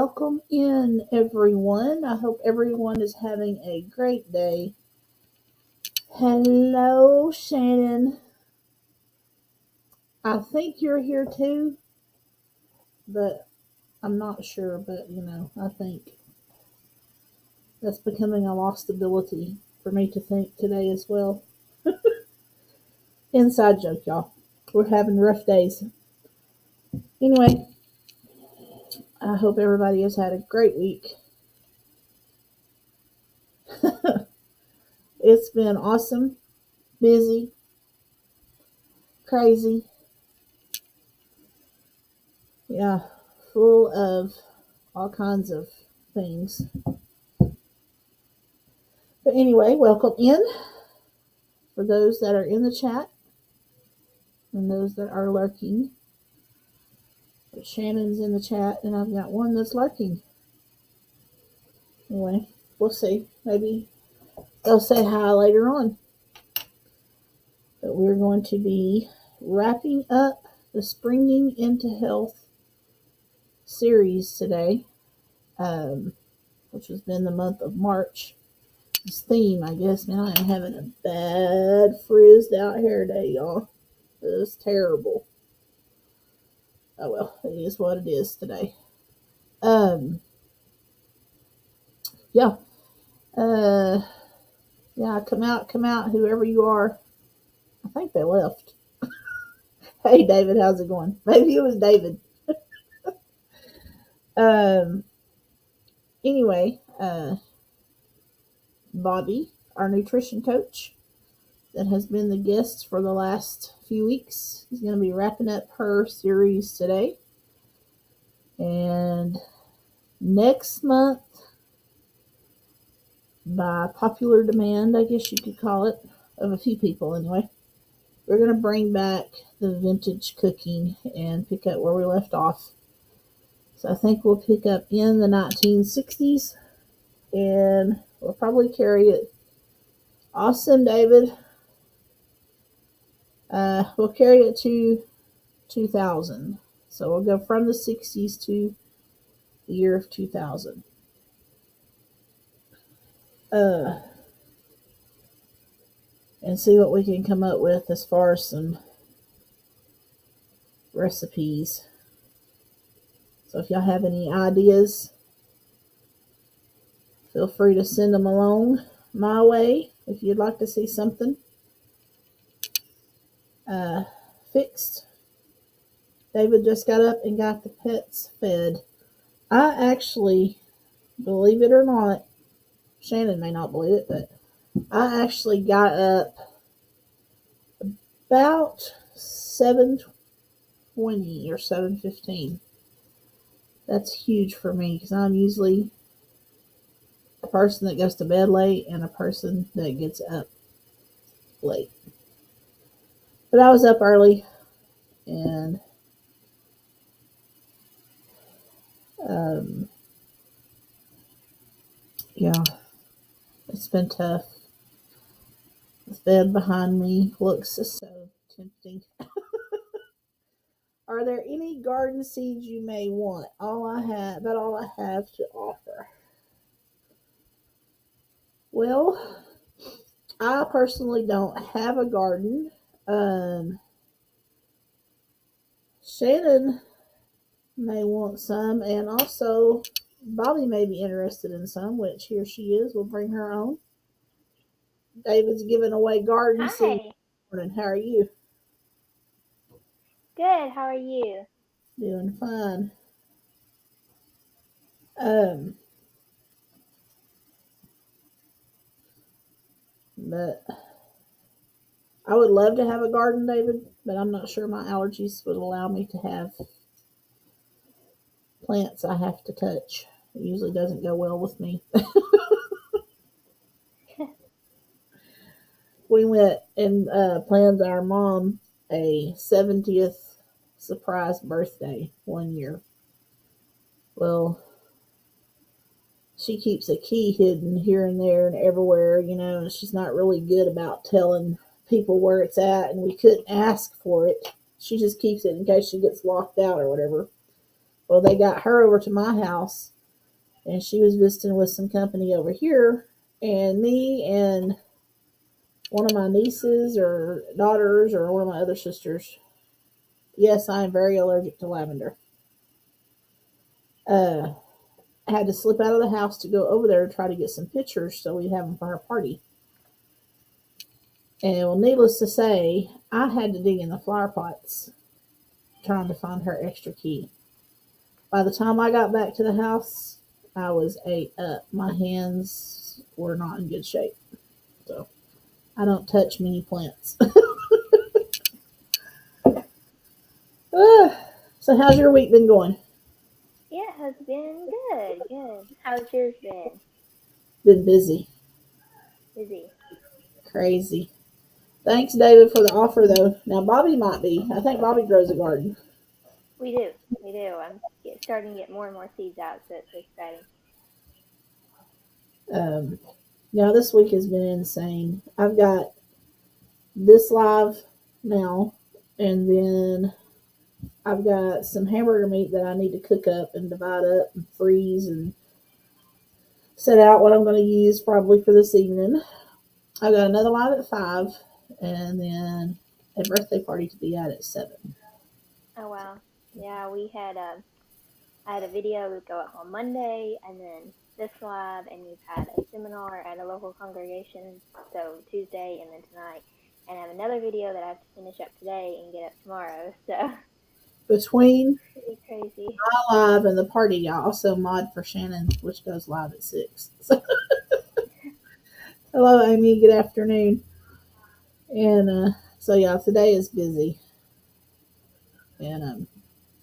welcome in everyone. I hope everyone is having a great day. Hello, Shannon. I think you're here too, but I'm not sure. But I think that's becoming a lost ability for me to think today as well. Inside joke, y'all. We're having rough days. Anyway, I hope everybody has had a great week. It's been awesome, busy, crazy. Yeah, full of all kinds of things. But anyway, welcome in for those that are in the chat and those that are lurking. But Shannon's in the chat, and I've got one that's lurking. Anyway, we'll see. Maybe they'll say hi later on. But we're going to be wrapping up the Springing into Health series today, which has been the month of March. This theme, I guess. Man, I am having a bad frizzed out hair day, y'all. It's terrible. Oh well, it is what it is today. Yeah. Yeah, come out, whoever you are. I think they left. Hey David, how's it going? Maybe it was David. Anyway, Bobby, our nutrition coach, that has been the guest for the last few weeks, is going to be wrapping up her series today. And next month, by popular demand, I guess you could call it, of a few people anyway, we're going to bring back the vintage cooking and pick up where we left off. So I think we'll pick up in the 1960s, and we'll probably carry it. Awesome, David. We'll carry it to 2000. So we'll go from the 60s to the year of 2000. And see what we can come up with as far as some recipes. So if y'all have any ideas, feel free to send them along my way if you'd like to see something fixed. David just got up and got the pets fed. I actually, believe it or not, Shannon may not believe it, but I actually got up about 7:20 or 7:15. That's huge for me because I'm usually a person that goes to bed late and a person that gets up late. But I was up early, and yeah, it's been tough. This bed behind me looks so tempting. Are there any garden seeds you may want? All I have to offer. Well, I personally don't have a garden. Shannon may want some, and also Bobby may be interested in some, which here she is. We'll bring her on. David's giving away garden seeds. Hi. How are you? Good. How are you? Doing fine. But I would love to have a garden, David, but I'm not sure my allergies would allow me to have plants I have to touch. It usually doesn't go well with me. We went and planned our mom a 70th surprise birthday one year. Well, she keeps a key hidden here and there and everywhere, and she's not really good about telling people where it's at, and we couldn't ask for it. She just keeps it in case she gets locked out or whatever. Well, they got her over to my house, and she was visiting with some company over here, and me and one of my nieces or daughters or one of my other sisters. Yes, I am very allergic to lavender. Uh, had to slip out of the house to go over there to try to get some pictures so we'd have them for her party. And well, needless to say, I had to dig in the flower pots trying to find her extra key. By the time I got back to the house, I was ate up. My hands were not in good shape. So I don't touch many plants. So how's your week been going? It has been good, good. How's yours been? Been busy. Busy. Crazy. Thanks, David, for the offer, though. Now, Bobby might be. I think Bobby grows a garden. We do, we do. Starting to get more and more seeds out, so it's exciting. Um, yeah, this week has been insane. I've got this live now, and then I've got some hamburger meat that I need to cook up and divide up and freeze and set out what I'm going to use probably for this evening. I've got another live at 5, and then a birthday party to be at 7. Oh wow. Yeah, I had a video go out on Monday, and then this live, and we've had a seminar at a local congregation, so Tuesday and then tonight. And I have another video that I have to finish up today and get up tomorrow, so Between pretty crazy. my live and the party, I also mod for Shannon, which goes live at 6. So, hello, Amy. Good afternoon. And so yeah, today is busy, and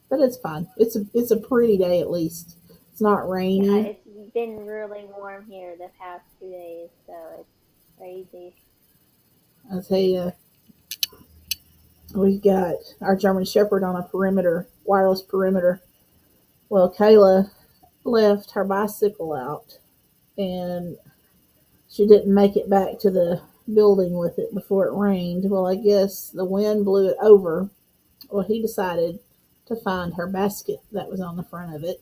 but it's fine. It's a pretty day at least. It's not Yeah, rainy. it's been really warm here the past 2 days, so it's crazy. I tell you, we've got our German Shepherd on a perimeter, wireless perimeter. Well, Kayla left her bicycle out, and she didn't make it back to the building with it before it rained. Well, I guess the wind blew it over. Well, he decided to find her basket that was on the front of it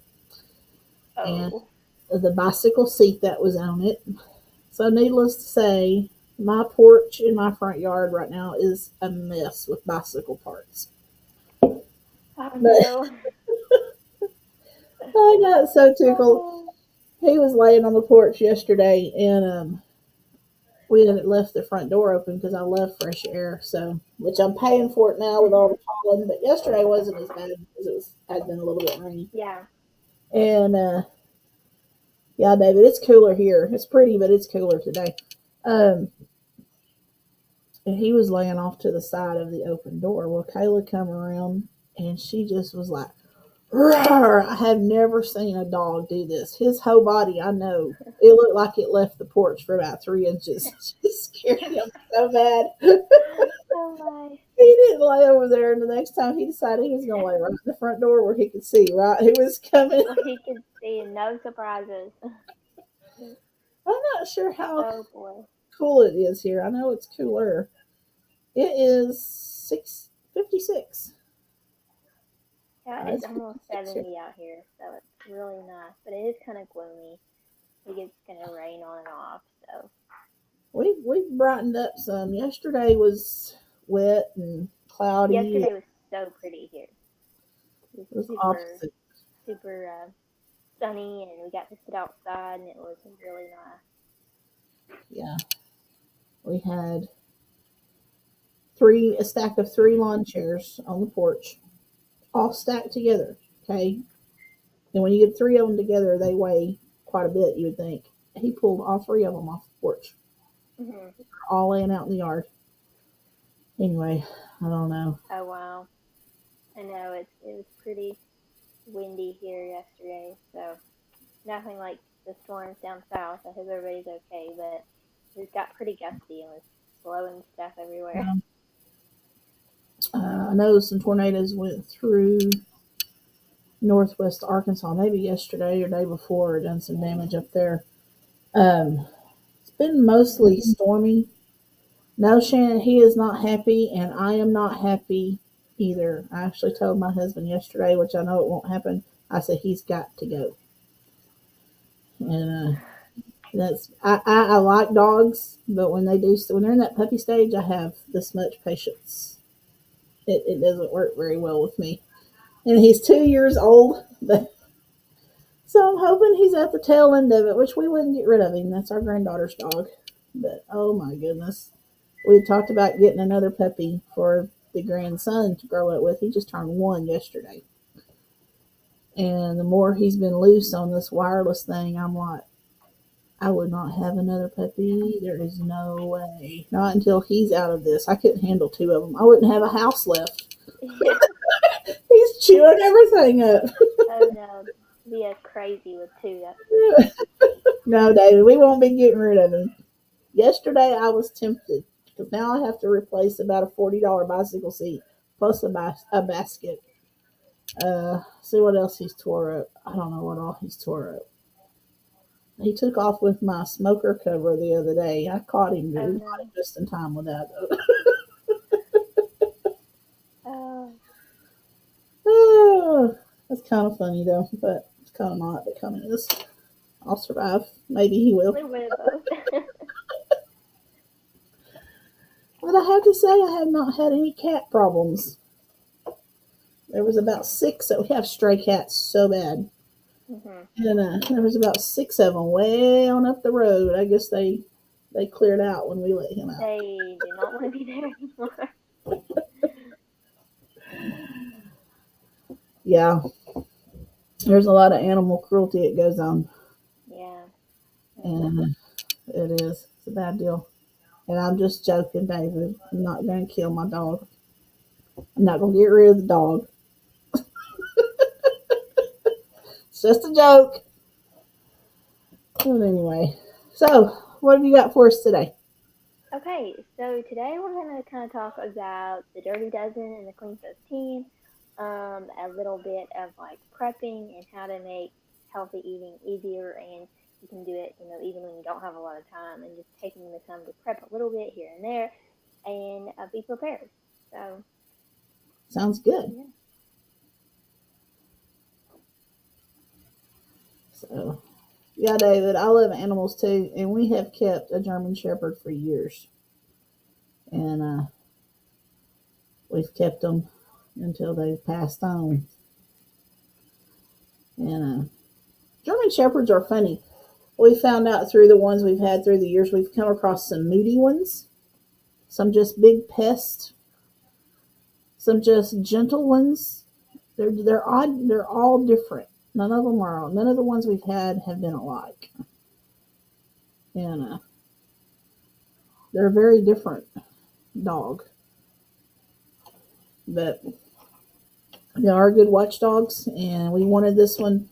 and Oh, the bicycle seat that was on it. So, needless to say, my porch in my front yard right now is a mess with bicycle parts. oh But no. I got so tickled. Oh, He was laying on the porch yesterday, and we had left the front door open because I love fresh air. So, which I'm paying for it now with all the pollen. But yesterday wasn't as bad because had been a little bit rainy. yeah. And yeah, David, it's cooler here. It's pretty, but it's cooler today. Um, and he was laying off to the side of the open door. Well, Kayla come around, and she just was like, "Roar!" I have never seen a dog do this. His whole body, I know, it looked like it left the porch for about 3 inches. It scared him so bad. Oh my. He didn't lay over there, and the next time he decided he was going to lay right in the front door where he could see, right? He was coming. Well, he could see no surprises. I'm not sure how Oh boy. cool it is here. I know it's cooler. It is 6:56. Yeah, it's It's almost 56 here. 70 out here, so it's really nice. But it is kind of gloomy. I think it's gonna rain on and off. So We've brightened up some. Yesterday was wet and cloudy. It yesterday was so pretty here. It was was super, opposite. super sunny, and we got to sit outside, and it was really nice. Yeah, we had a stack of 3 lawn chairs on the porch, all stacked together. Okay, and when you get 3 of them together, they weigh quite a bit. You would think. He pulled all 3 of them off the porch, Hmm. all laying out in the yard. Anyway, I don't know. Oh wow. I know it was pretty windy here yesterday, so nothing like the storms down south. I hope everybody's okay, but it got pretty gusty and was blowing stuff everywhere. Um, I know some tornadoes went through northwest Arkansas, maybe yesterday or day before, done some damage up there. Um, it's been mostly stormy. No, Shannon, he is not happy, and I am not happy either. I actually told my husband yesterday, which I know it won't happen. I said he's got to go. And I like dogs, but when they're in that puppy stage, I have this much patience. It doesn't work very well with me. And he's 2 years old, but so I'm hoping he's at the tail end of it, which we wouldn't get rid of him. That's our granddaughter's dog. But oh my goodness, we had talked about getting another puppy for the grandson to grow up with. He just turned 1 yesterday, and the more he's been loose on this wireless thing, I'm like, I would not have another puppy. There is no way. Not until he's out of this. I couldn't handle 2 of them. I wouldn't have a house left. Yeah. He's chewing everything up. Oh no, be a crazy with 2. That's for sure. No, David, we won't be getting rid of him. Yesterday, I was tempted because now I have to replace about a $40 bicycle seat plus a basket. See what else he's tore up. I don't know what all he's tore up. He took off with my smoker cover the other day. I caught him, Oh caught him no. just in time with that. Oh, Oh, that's kind of funny though, but it's kind of not. But kind of is. I'll survive. Maybe he will. we would both. But I have to say, I have not had any cat problems. There was about 6 that we have stray cats so bad. Mhm. And there was about 6 of them way on up the road. I guess they cleared out when we let him out. They do not want to be there anymore. Yeah, there's a lot of animal cruelty that goes on, Yeah. and it is. It's a bad deal. And I'm just joking, David. I'm not going to kill my dog. I'm not going to get rid of the dog. It's just a joke. But anyway, so what have you got for us today? Okay, so today we're going to kind of talk about the Dirty Dozen and the Clean 15, a little bit of like prepping and how to make healthy eating easier, and you can do it, even when you don't have a lot of time, and just taking the time to prep a little bit here and there, and be prepared. So, Sounds good. yeah. So, yeah, David, I love animals too, and we have kept a German Shepherd for years, and we've kept them until they've passed on. And German Shepherds are funny. We found out through the ones we've had through the years, we've come across some moody ones, some just big pests, some just gentle ones. They're odd. They're all different. None of them are. None of the ones we've had have been alike, and they're a very different dog. But they are good watchdogs, and we wanted this one.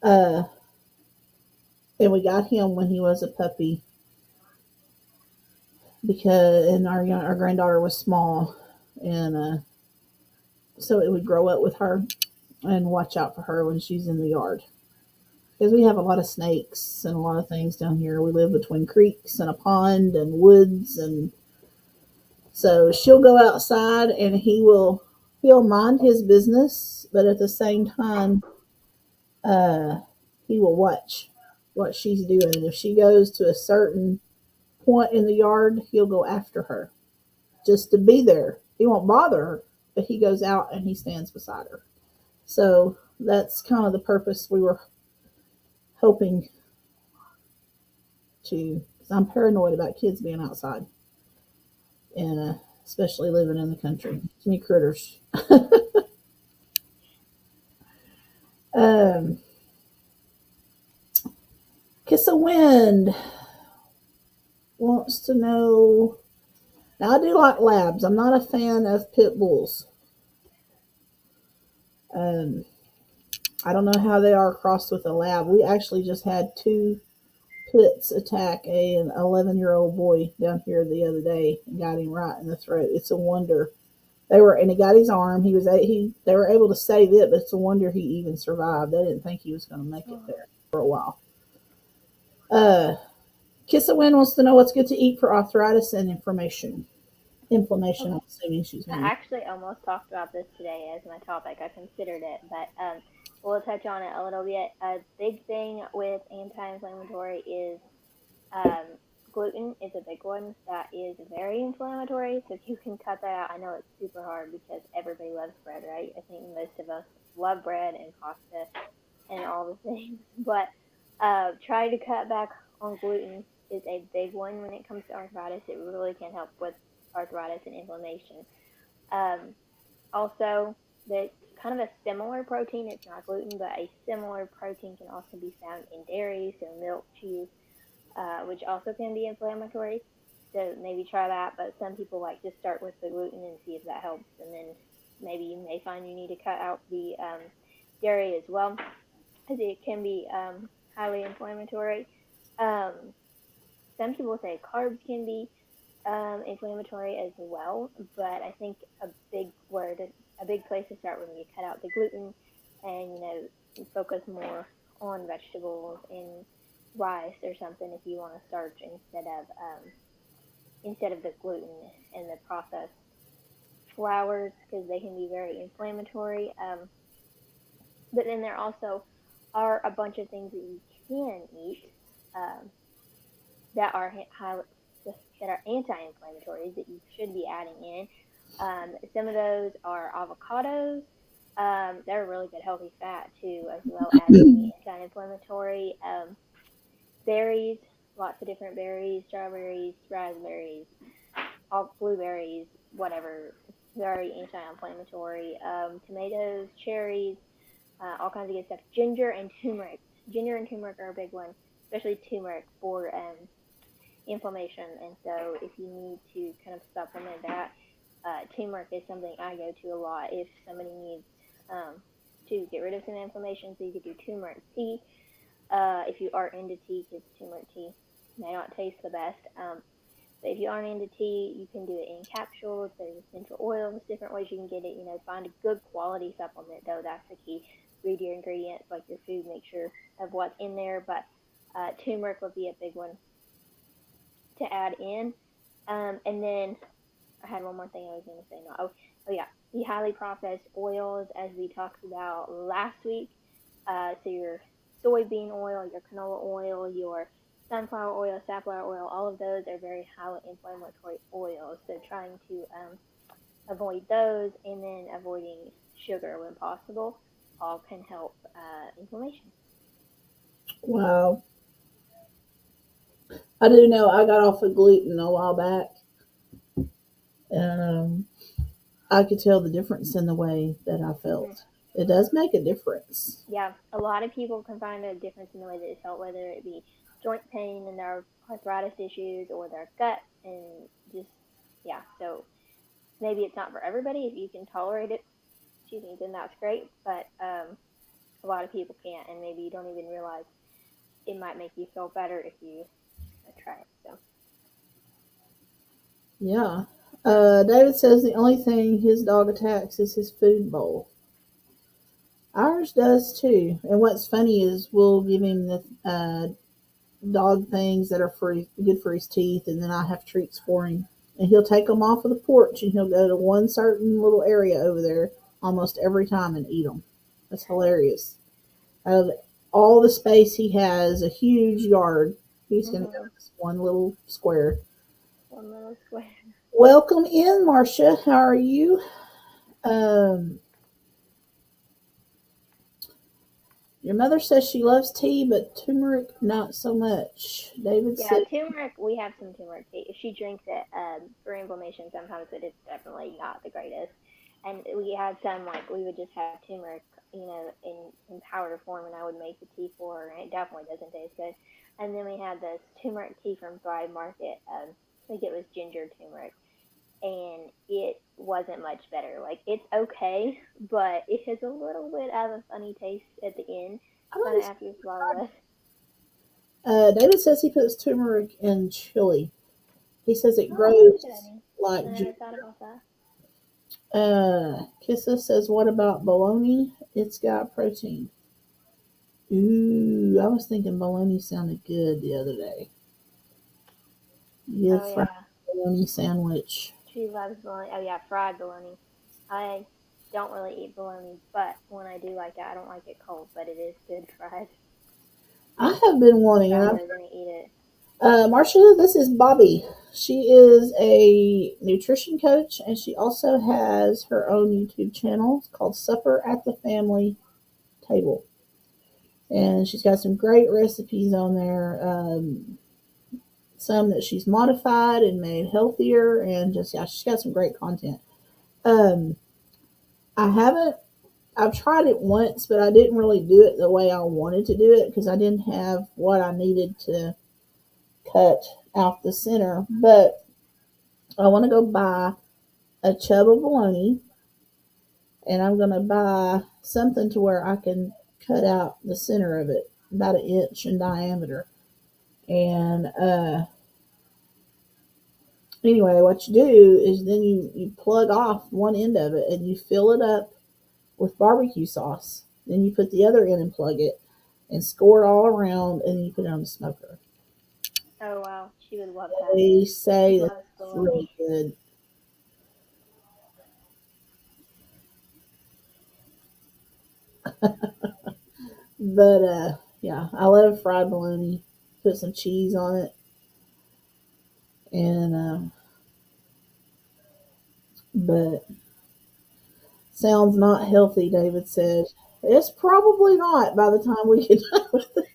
Uh, and we got him when he was a puppy because and our granddaughter was small, and so it would grow up with her and watch out for her when she's in the yard. Because we have a lot of snakes and a lot of things down here. We live between creeks and a pond and woods, and so she'll go outside and he'll mind his business, but at the same time, uh, he will watch what she's doing. And if she goes to a certain point in the yard, he'll go after her just to be there. He won't bother her, but he goes out and he stands beside her. So that's kind of the purpose we were hoping to, because I'm paranoid about kids being outside, and especially living in the country. Too many critters. um, Kiss of Wind wants to know. Now I do like labs. I'm not a fan of pit bulls. Um, I don't know how they are crossed with a lab. We actually just had 2 pits attack an 11-year-old boy down here the other day and got him right in the throat. It's a wonder and he got his arm. They were able to save it, but it's a wonder he even survived. They didn't think he was going to make it there for a while. Kiss of Wind wants to know what's good to eat for arthritis and inflammation. Inflammation. Okay. I'm assuming she's I meaning. actually almost talked about this today as my topic. I considered it, but we'll touch on it a little bit. A big thing with anti-inflammatory is um, gluten is a big one that is very inflammatory. So if you can cut that out, I know it's super hard because everybody loves bread, right? I think most of us love bread and pasta and all the things. But trying to cut back on gluten is a big one when it comes to arthritis. It really can help with arthritis and inflammation. Um, Also, the kind of a similar protein, it's not gluten, but a similar protein can also be found in dairy, so milk, cheese, which also can be inflammatory. So maybe try that, but some people like to start with the gluten and see if that helps, and then maybe you may find you need to cut out the dairy as well, because it can be highly inflammatory. Um, some people say carbs can be inflammatory as well, but I think a big place to start when you cut out the gluten and focus more on vegetables and rice or something if you want to starch instead of the gluten and the processed flours because they can be very inflammatory. But then there also are a bunch of things that you can eat um, that are high, that are anti-inflammatories that you should be adding in. Some of those are avocados. They're a really good healthy fat too, as well as being anti-inflammatory. Berries, lots of different berries, strawberries, raspberries, all blueberries, whatever. Very anti-inflammatory. Tomatoes, cherries, all kinds of good stuff. Ginger and turmeric. Ginger and turmeric are a big one, especially turmeric for inflammation. And so if you need to kind of supplement that, turmeric is something I go to a lot if somebody needs to get rid of some inflammation. So you could do turmeric tea if you are into tea, because turmeric tea may not taste the best. But if you aren't into tea, you can do it in capsules. There's essential oils, different ways you can get it. Find a good quality supplement though. That's the key. Read your ingredients, like your food, make sure of what's in there. But turmeric would be a big one to add in. And then I had one more thing I was going to say. No, oh yeah, the highly processed oils, as we talked about last week. So your soybean oil, your canola oil, your sunflower oil, safflower oil, all of those are very highly inflammatory oils. So trying to avoid those and then avoiding sugar when possible all can help inflammation. Wow. I do know I got off of gluten a while back, and I could tell the difference in the way that I Hmm. felt. It does make a difference. Yeah, a lot of people can find a difference in the way that it's felt, whether it be joint pain and their arthritis issues or their gut and just yeah. So maybe it's not for everybody. If you can tolerate it, excuse me, then that's great. But a lot of people can't, and maybe you don't even realize it might make you feel better if you just try it. So Yeah. David says the only thing his dog attacks is his food bowl. Ours does too. And what's funny is we'll give him the dog things that are good for his teeth, and then I have treats for him. And he'll take them off of the porch, and he'll go to one certain little area over there almost every time and eat them. That's hilarious. Out of all the space he has, a huge yard, he's going to go mm-hmm. to this one little square. One little square. Welcome in, Marcia. How are you? Um, your mother says she loves tea, but turmeric not so much. David Yeah, said, turmeric. We have some turmeric tea. If she drinks it for inflammation, sometimes it is definitely not the greatest. And we had some like we would just have turmeric, in powder form, and I would make the tea for her, and it definitely doesn't taste good. And then we had this turmeric tea from Thrive Market. I think it was ginger turmeric, and it wasn't much better. Like it's okay, but it has a little bit of a funny taste at the end, I kind don't of after you swallow it. David says he puts turmeric in chili. He says it Oh, that's a good grows idea. I like never thought about that. Kissa says, what about bologna? It's got protein. Ooh, I was thinking bologna sounded good the other day. Yeah, Oh fried yeah, bologna sandwich. she loves bologna. Oh yeah, fried bologna. I don't really eat bologna, but when I do like it, I don't like it cold, but it is good fried. I have been wanting, So and I'm I've, really gonna eat it. Marcia, this is Bobby. She is a nutrition coach, and she also has her own YouTube channel. It's called Supper at the Family Table, and she's got some great recipes on there. Some that she's modified and made healthier, and just yeah, she's got some great content. Um, I haven't. I've tried it once, but I didn't really do it the way I wanted to do it because I didn't have what I needed to cut out the center. But I want to go buy a chub of bologna, and I'm gonna buy something to where I can cut out the center of it, about an inch in diameter. And anyway, what you do is then you plug off one end of it and you fill it up with barbecue sauce. Then you put the other end and plug it and score it all around, and then you put it on the smoker. Oh wow, she would love that. They She say that loves it's bologna. really good. But yeah, I love fried bologna. Put some cheese on it, and but sounds not healthy. David said it's probably not by the time we get done with it.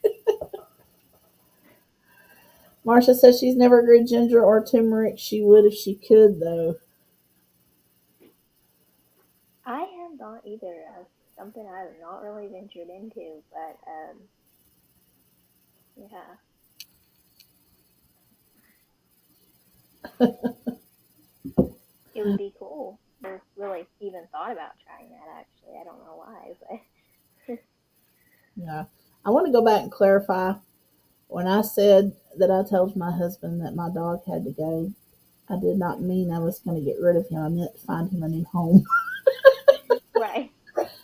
Marcia says she's never grew ginger or turmeric. She would if she could, though. I have not either. Something I've not really ventured into, but yeah. It would be cool. Never really even thought about trying that actually. I don't know why, but Yeah, I want to go back and clarify. When I said that I told my husband that my dog had to go, I did not mean I was going to get rid of him. I meant to find him a new home, right.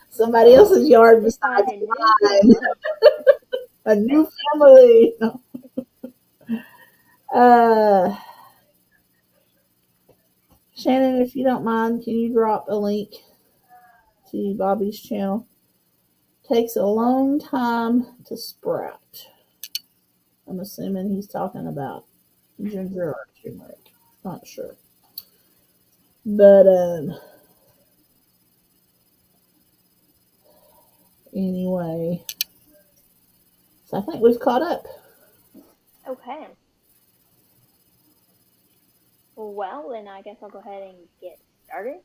somebody else's yard To find besides a new mine, family. a new family. Uh, Shannon, if you don't mind, can you drop a link to Bobby's channel? Takes a long time to sprout. I'm assuming he's talking about ginger or turmeric. Not sure. But anyway, so I think we've caught up. Okay. Well, then I guess I'll go ahead and get started.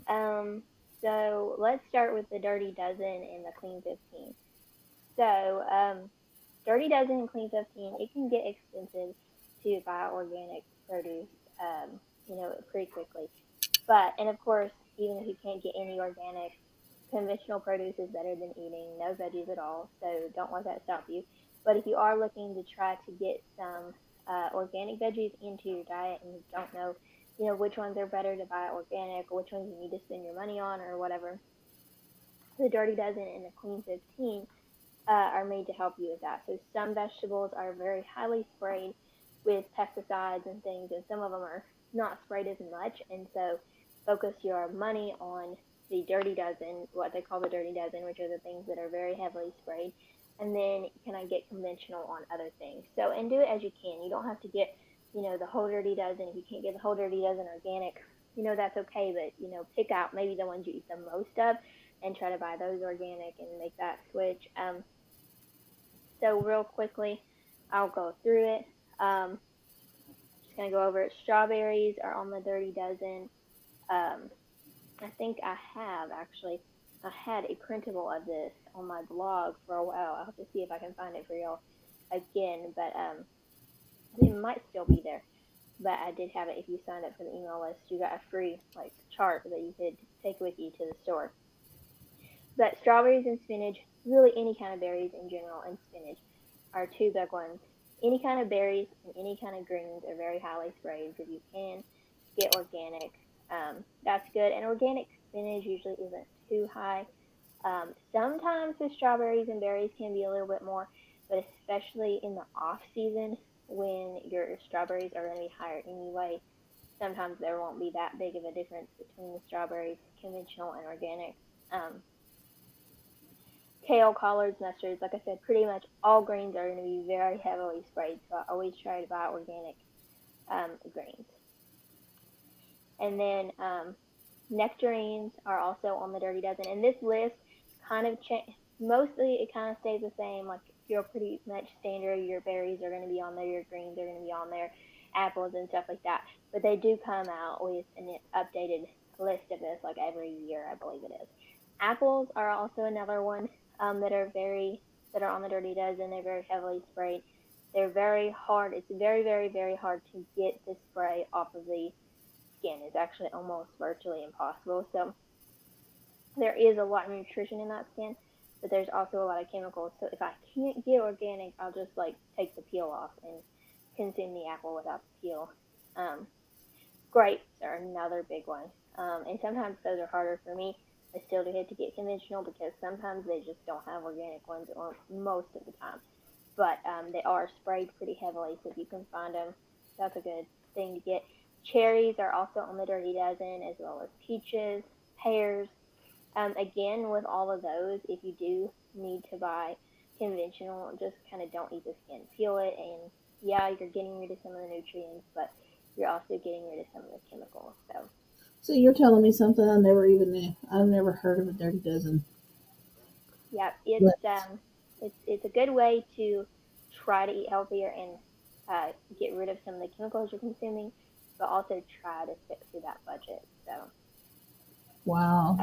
Um, so let's start with the Dirty Dozen and the Clean 15. So, Dirty Dozen and Clean 15, it can get expensive to buy organic produce, pretty quickly. But, and of course, even if you can't get any organic, conventional produce is better than eating no veggies at all. So don't let that stop you. But if you are looking to try to get some organic veggies into your diet and you don't know, which ones are better to buy organic or which ones you need to spend your money on or whatever, the Dirty Dozen and the Clean 15 are made to help you with that. So some vegetables are very highly sprayed with pesticides and things, and some of them are not sprayed as much. And so focus your money on the Dirty Dozen, what they call the Dirty Dozen, which are the things that are very heavily sprayed. And then can I get conventional on other things? So, and do it as you can. You don't have to get, the whole Dirty Dozen. If you can't get the whole Dirty Dozen organic, that's okay. But, pick out maybe the ones you eat the most of and try to buy those organic and make that switch. So real quickly, I'll go through it. Just gonna go over it. Strawberries are on the Dirty Dozen. Um, I think I have actually. I had a printable of this on my blog for a while. I'll have to see if I can find it for y'all again, but it might still be there. But I did have it. If you signed up for the email list, you got a free chart that you could take with you to the store. But strawberries and spinach, really any kind of berries in general, and spinach are two big ones. Any kind of berries and any kind of greens are very highly sprayed. If you can get organic, that's good. And organic spinach usually isn't too high. Sometimes the strawberries and berries can be a little bit more, but especially in the off season when your strawberries are going to be higher anyway, sometimes there won't be that big of a difference between the strawberries, conventional and organic. Um, Kale, collards, mustards, like I said, pretty much all greens are going to be very heavily sprayed, so I always try to buy organic greens. And then nectarines are also on the Dirty Dozen. And this list kind of mostly it kind of stays the same. Like you're pretty much standard. Your berries are going to be on there. Your greens are going to be on there. Apples and stuff like that. But they do come out with an updated list of this like every year, I believe it is. Apples are also another one that are on the Dirty Dozen. They're very heavily sprayed. They're very hard. It's very, very, very hard to get the spray off of the skin. Is actually almost virtually impossible. So there is a lot of nutrition in that skin, but there's also a lot of chemicals. So if I can't get organic, I'll just like take the peel off and consume the apple without the peel. Grapes are another big one, and sometimes those are harder for me. I still do have to get conventional because sometimes they just don't have organic ones, or most of the time. But they are sprayed pretty heavily, so if you can find them, that's a good thing to get. Cherries are also on the Dirty Dozen, as well as peaches, pears. Again, with all of those, if you do need to buy conventional, just kind of don't eat the skin. Peel it, and yeah, you're getting rid of some of the nutrients, but you're also getting rid of some of the chemicals. So you're telling me something I never even knew. I've never heard of a Dirty Dozen. Yeah, But it's a good way to try to eat healthier and get rid of some of the chemicals you're consuming, but also try to stick to that budget. So, wow.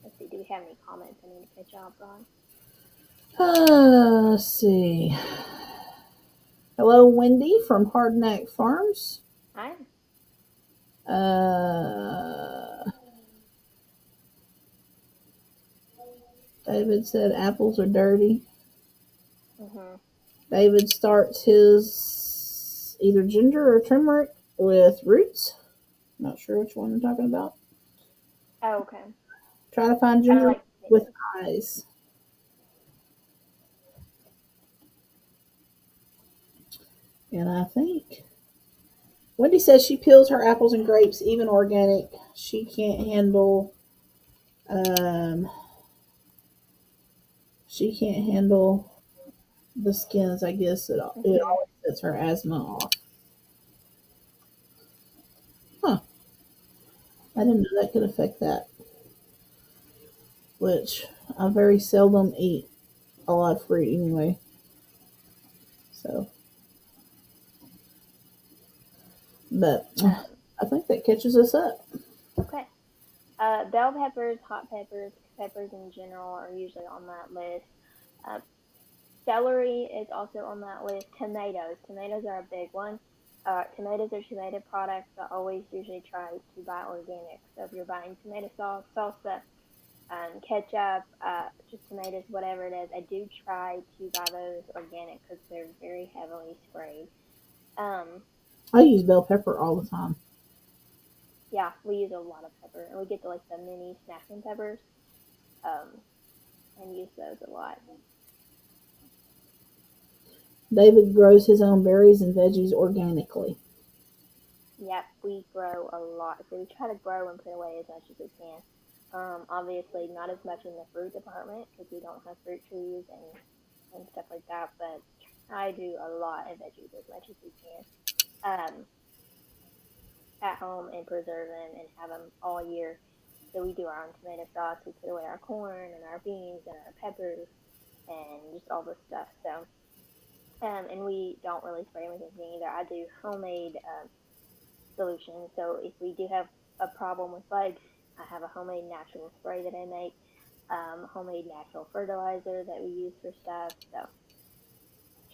let's see. Do we have any comments I need to catch up on? Let's see. Hello, Wendy from Hard Neck Farms. Hi. David said apples are dirty. Mhm. David starts his either ginger or turmeric with roots. Not sure which one I'm talking about. Oh, okay. Try to find I ginger like with potatoes. eyes. And I think Wendy says she peels her apples and grapes, even organic. She can't handle um, she can't handle the skins. I guess it Mhm. always sets her asthma off. Huh? I didn't know that could affect that. Which I very seldom eat a lot of fruit anyway. So, but Um. I think that catches us up. Okay. Bell peppers, hot peppers, peppers in general are usually on that list. Uh, Celery is also on that list. Tomatoes. Tomatoes are a big one. Tomatoes are tomato products. I always usually try to buy organic. So if you're buying tomato sauce, salsa, ketchup, just tomatoes, whatever it is, I do try to buy those organic because they're very heavily sprayed. Um, I use bell pepper all the time. yeah, we use a lot of pepper, and we get the mini snacking peppers, um, and use those a lot. David grows his own berries and veggies organically. Yep, we grow a lot. So we try to grow and put away as much as we can. Obviously, not as much in the fruit department because we don't have fruit trees and stuff like that, but I do a lot of veggies as much as we can at home and preserve them and have them all year. So we do our own tomato sauce. We put away our corn and our beans and our peppers and just all this stuff. So, and we don't really spray them with anything either. I do homemade solution. So if we do have a problem with bugs, I have a homemade natural spray that I make, homemade natural fertilizer that we use for stuff. So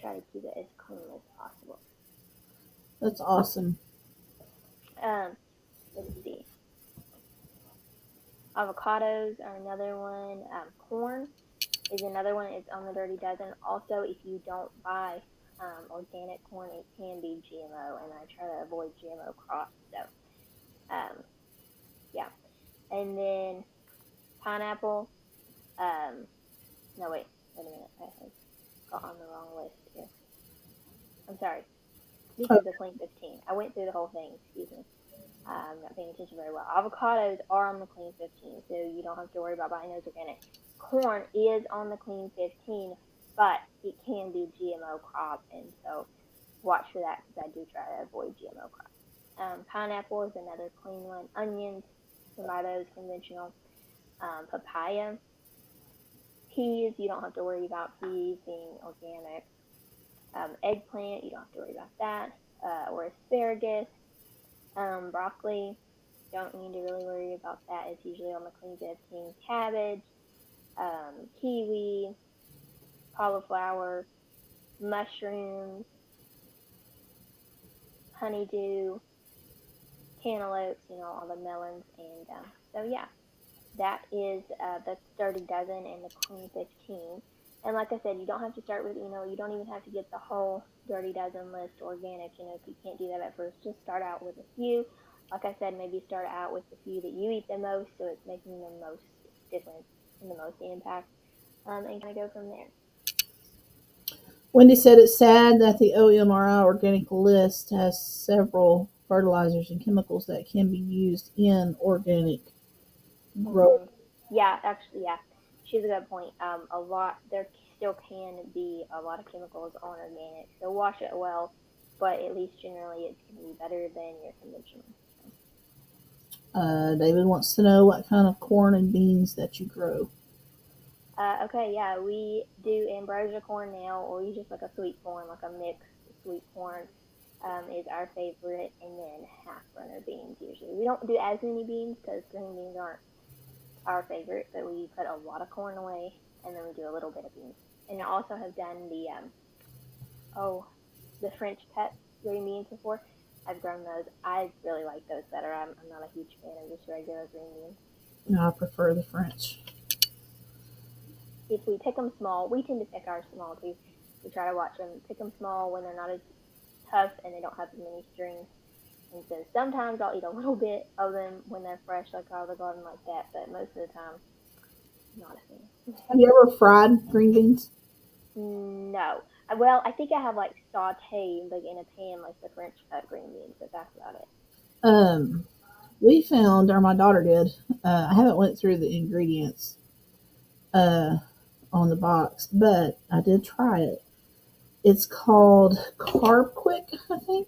try to keep it as clean as possible. That's awesome. Let's see. Avocados are another one. Corn is another one. It's on the Dirty Dozen. Also, if you don't buy organic corn, it can be GMO, and I try to avoid GMO crops. So, yeah. And then pineapple. No, wait a minute. I got on the wrong list here. I'm sorry. This Oh, is the Clean 15. I went through the whole thing. Excuse me. I'm not paying attention very well. Avocados are on the Clean 15, so you don't have to worry about buying those organic. Corn is on the Clean 15, but it can be GMO crop, and so watch for that because I do try to avoid GMO crop. Pineapple is another clean one. Onions, tomatoes, conventional. Papaya, peas, you don't have to worry about peas being organic. Eggplant, you don't have to worry about that. Or asparagus, broccoli, don't need to really worry about that. It's usually on the Clean 15. Cabbage, kiwi, cauliflower, mushrooms, honeydew, cantaloupes, all the melons. And so, yeah, that is the 30 dozen and the Clean 15. And like I said, you don't have to start with, you don't even have to get the whole Dirty Dozen list organic. If you can't do that at first, just start out with a few. Like I said, maybe start out with the few that you eat the most, so it's making the most difference and the most impact, and kind of go from there. Wendy said it's sad that the OMRI organic list has several fertilizers and chemicals that can be used in organic growth. Mm-hmm. Yeah, actually, yeah, she's a good point. There still can be a lot of chemicals on organic, so wash it well, but at least generally it's going to be better than your conventional. David wants to know what kind of corn and beans that you grow. Okay, yeah, we do ambrosia corn now, or you just like a sweet corn, like a mixed sweet corn, is our favorite, and then half runner beans usually. We don't do as many beans because green beans aren't our favorite, but we put a lot of corn away, and then we do a little bit of beans. And I also have done the French cut green beans before. I've grown those. I really like those better. I'm not a huge fan of just regular green beans. No, I prefer the French. If we pick them small, we tend to pick ours small too. We try to watch them, pick them small when they're not as tough and they don't have as many strings. And so sometimes I'll eat a little bit of them when they're fresh, like out of the garden like that, but most of the time, not a fan. Have you ever fried green beans? No. Well, I think I have like sauteed, like in a pan, like the French cut green beans, but that's about it. We found, or my daughter did. I haven't went through the ingredients on the box, but I did try it. It's called Carb Quick, I think.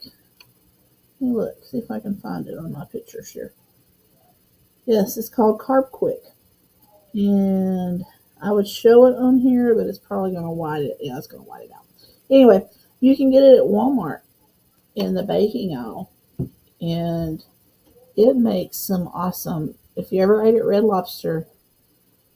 Let me look, see if I can find it on my pictures here. Yes, it's called Carb Quick. And I would show it on here, but it's probably going to white it. Yeah, it's going to white it out. Anyway, you can get it at Walmart in the baking aisle. And it makes some awesome, if you ever ate at Red Lobster,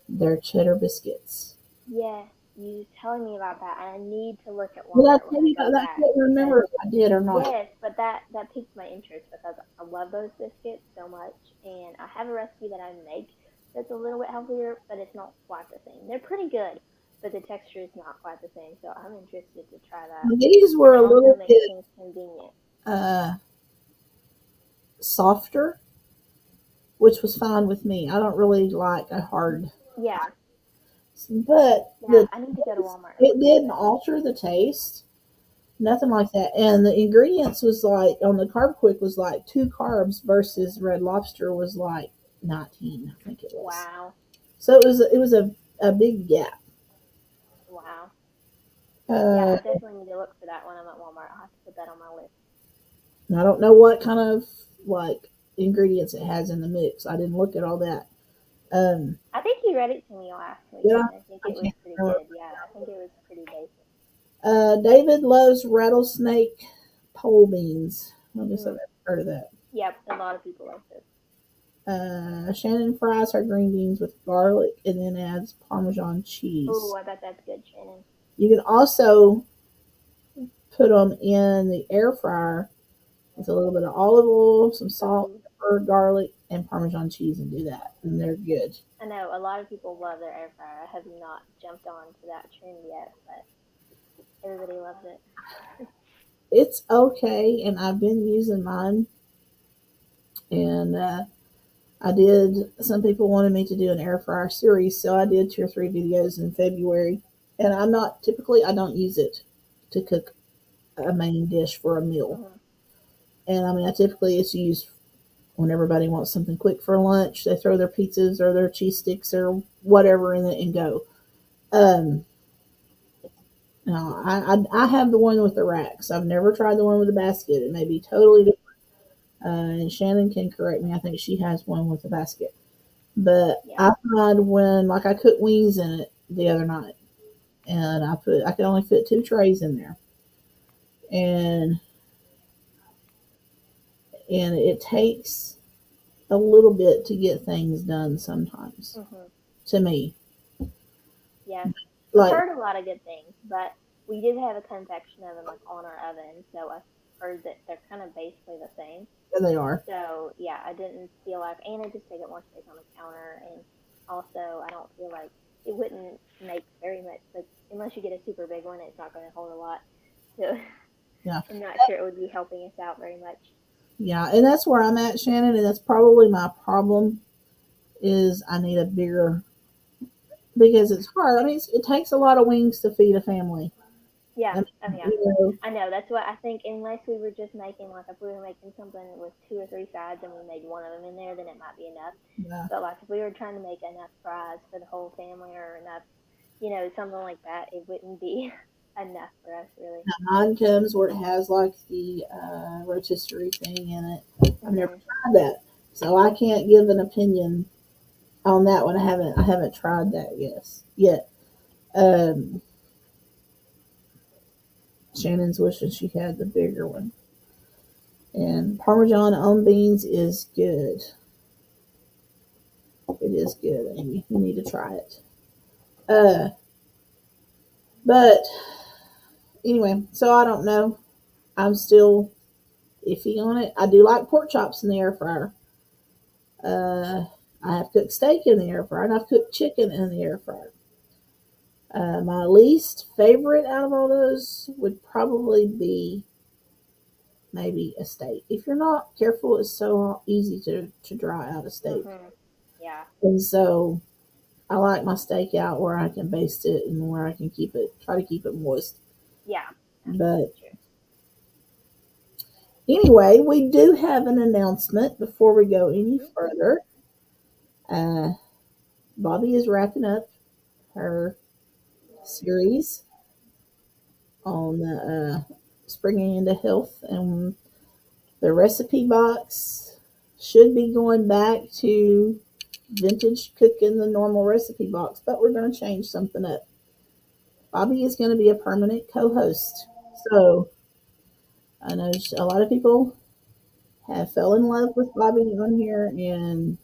their cheddar biscuits. Yeah, you telling me about that, and I need to look at Did I Walmart tell when I you about go that? I back. can't remember if I did or not. Yes, but that piqued my interest because I love those biscuits so much, and I have a recipe that I make that's a little bit healthier, but it's not quite the same. They're pretty good, but the texture is not quite the same, so I'm interested to try that. These were And a also little makes bit things convenient. softer, which was fine with me. I don't really like a hard, Yeah, but yeah, I need to go to Walmart and it look into didn't that. alter the taste. Nothing like that. And the ingredients was like on the Carb Quick was like 2 carbs versus Red Lobster was like 19, I think it was. Wow, So it was a big gap. wow. Yeah, Uh, I definitely need to look for that when I'm at Walmart. I'll have to put that on my list. I don't know what kind of like ingredients it has in the mix. I didn't look at all that. I think you read it to me last week, Yeah, and I think I it was can't pretty remember. good. Yeah, I think it was pretty basic. David loves rattlesnake pole beans. I guess I've Mm. never heard of that. Yep, a lot of people like this. Shannon fries her green beans with garlic and then adds Parmesan Oh, cheese. I bet that's good, Shannon. You can also put them in the air fryer with a little bit of olive oil, some salt, Ooh. pepper, garlic, and Parmesan cheese, and do that, and they're good. I know a lot of people love their air fryer. I have not jumped on to that trend yet, but everybody loves it. It's okay, and I've been using mine, and I did. Some people wanted me to do an air fryer series, so I did 2 or 3 videos in February. And I'm not typically I don't use it to cook a main dish for a meal. Mhm. And I mean, typically it's used when everybody wants something quick for lunch. They throw their pizzas or their cheese sticks or whatever in it and go. Um, no, I have the one with the racks. I've never tried the one with the basket. It may be totally different. And Shannon can correct me. I think she has one with a basket. But Yeah. I tried when, like, I cooked wings in it the other night, and I could only fit 2 trays in there, and it takes a little bit to get things done sometimes. Mhm. To me, Yes. I've like, heard a lot of good things, but we did have a convection oven like on our oven, so I've heard that they're kind of basically the same. there they are. So yeah, I didn't feel like, and it just take up more space on the counter, and also I don't feel like it wouldn't make very much. Like unless you get a super big one, it's not going to hold a lot. So Yeah, I'm not sure it would be helping us out very much. yeah, and that's where I'm at, Shannon, and that's probably my problem. Is I need a bigger because it's hard. I mean, it takes a lot of wings to feed a family. Yeah. I Oh mean, yeah. I know. That's what I think. Unless we were just making like if we were making something with 2 or 3 sides and we made one of them in there, then it might be enough. yeah. But like if we were trying to make enough fries for the whole family or enough, something like that, it wouldn't be enough for us really. Mine comes where it has like the rotisserie thing in it. I've never Mhm. tried that, so I can't give an opinion on that one. I haven't tried that yet. Um, Shannon's wishing she had the bigger one. And Parmesan on beans is good. It is good, Amy. You need to try it. Uh, but anyway, so I don't know. I'm still iffy on it. I do like pork chops in the air fryer. Uh, I have cooked steak in the air fryer, and I've cooked chicken in the air fryer. My least favorite out of all those would probably be maybe a steak. If you're not careful, it's so easy to dry out a steak. Mhm. Yeah. And so I like my steak out where I can baste it and where I can try to keep it moist. Yeah. But That's true. anyway, we do have an announcement before we go any Mhm. further. Uh, Bobby is wrapping up her series on springing into health, and the recipe box should be going back to vintage cooking the normal recipe box, but we're going to change something up. Bobby is going to be a permanent co-host, so I know a lot of people have fell in love with Bobby on here, and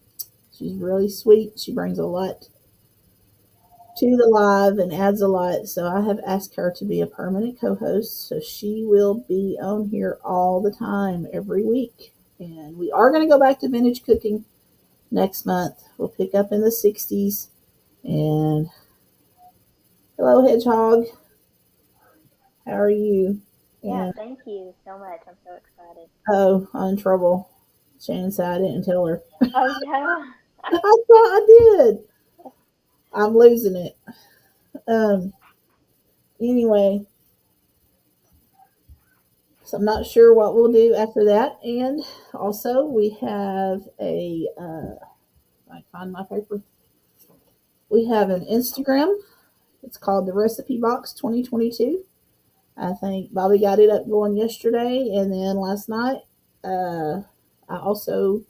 she's really sweet. She brings a lot to the live and adds a lot. So I have asked her to be a permanent co-host. So she will be on here all the time, every week. And we are going to go back to vintage cooking next month. We'll pick up in the 60s. And hello, Hedgehog. How are you? Yeah. And Thank you so much. I'm so excited. oh, I'm in trouble. Shannon said I didn't tell her. Oh no. I thought I did. I'm losing it. Um. Anyway, so I'm not sure what we'll do after that. And also, we have I find my paper. We have an Instagram. It's called the Recipe Box 2022. I think Bobby got it up going yesterday, and then last night, I also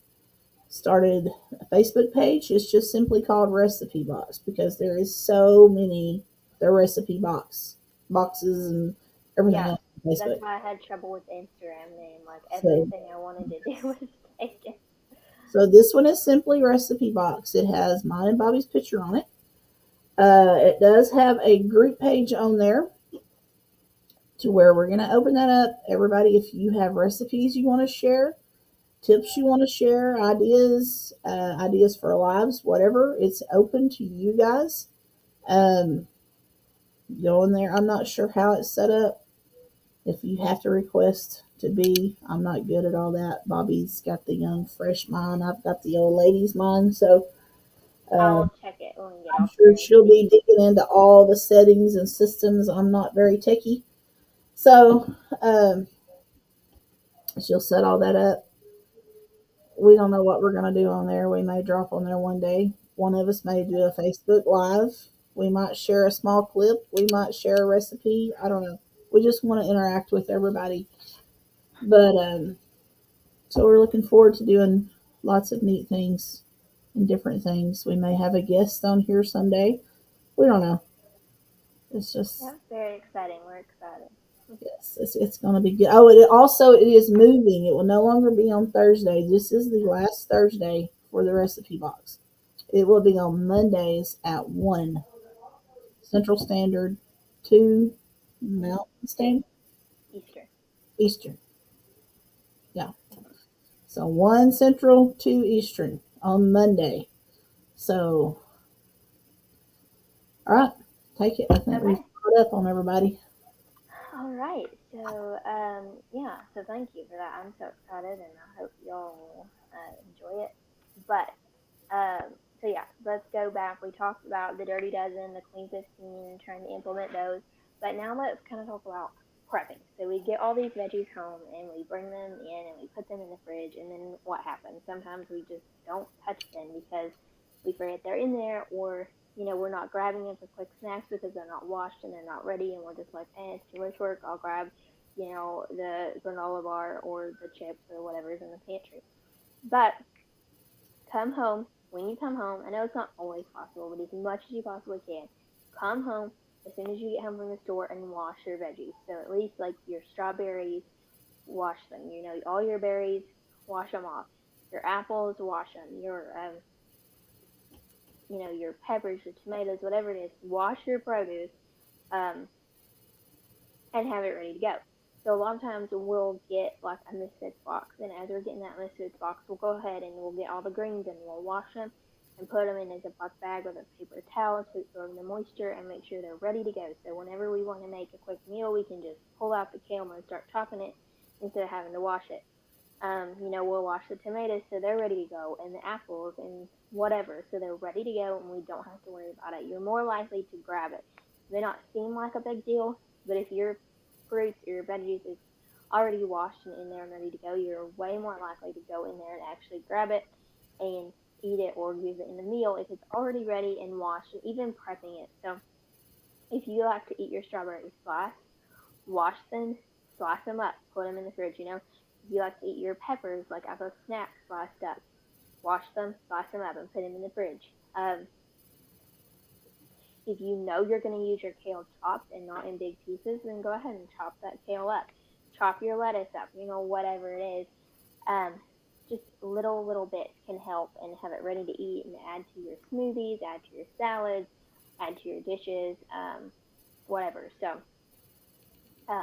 started a Facebook page. It's just simply called Recipe Box because there is so many the recipe boxes and everything Yeah. else on That's Facebook. why I had trouble with the Instagram name. Like So everything I wanted to do was taken. So this one is simply Recipe Box. It has mine and Bobby's picture on it. It does have a group page on there to where we're going to open that up. Everybody, if you have recipes you want to share, tips you want to share, ideas for lives, whatever, it's open to you guys. Um, Go in there. I'm not sure how it's set up. If you have to request to be, I'm not good at all that. Bobby's got the young, fresh mind. I've got the old lady's mind. So I'll check it when we get I'm off sure here and she'll see. be digging into all the settings and systems. I'm not very techy. So she'll set all that up. We don't know what we're going to do on there. We may drop on there one day. One of us may do a Facebook Live. We might share a small clip. We might share a recipe. I don't know. We just want to interact with everybody. But so we're looking forward to doing lots of neat things and different things. We may have a guest on here someday. We don't know. It's just Yeah, very exciting. We're excited. yes, it's going to be good. Oh, it is moving. It will no longer be on Thursday. This is the last Thursday for the recipe box. It will be on Mondays at 1 Central Standard, 2 Mountain Two Standard, Easter. Eastern. Yeah. So 1 Central, 2 Eastern on Monday. So, all right, take it. I think we've Okay. caught up on everybody. All right. So yeah. So thank you for that. I'm so excited, and I hope y'all enjoy it. But so yeah, let's go back. We talked about the Dirty Dozen, the Clean 15, and trying to implement those. But now let's kind of talk about prepping. So we get all these veggies home and we bring them in and we put them in the fridge. And then what happens? Sometimes we just don't touch them because we forget they're in there, or we're not grabbing them for quick snacks because they're not washed and they're not ready, and we're just like, it's too much work. I'll grab, the granola bar or the chips or whatever's in the pantry. But come home. When you come home, I know it's not always possible, but as much as you possibly can, come home as soon as you get home from the store and wash your veggies. So at least like your strawberries, wash them. All your berries, wash them off. Your apples, wash them. Your peppers, your tomatoes, whatever it is, wash your produce. Um, and have it ready to go. So a lot of times we'll get like a misfits box, and as we're getting that misfits box, we'll go ahead and we'll get all the greens and we'll wash them and put them in a Ziploc bag with a paper towel to absorb the moisture and make sure they're ready to go. So whenever we want to make a quick meal, we can just pull out the kale and start chopping it instead of having to wash it. We'll wash the tomatoes so they're ready to go, and the apples and whatever, so they're ready to go, and we don't have to worry about it. You're more likely to grab it. It may not seem like a big deal, but if your fruits or your veggies is already washed and in there and ready to go, you're way more likely to go in there and actually grab it and eat it or use it in the meal if it's already ready and washed, and even prepping it. So if you like to eat your strawberries sliced, wash them, slice them up, put them in the fridge. If you like to eat your peppers like as a snack sliced up, wash them, slice them up, and put them in the fridge. If you know you're going to use your kale chopped and not in big pieces, then go ahead and chop that kale up. Chop your lettuce up, whatever it is. Um, just little bits can help and have it ready to eat and add to your smoothies, add to your salads, add to your dishes, whatever. So uh,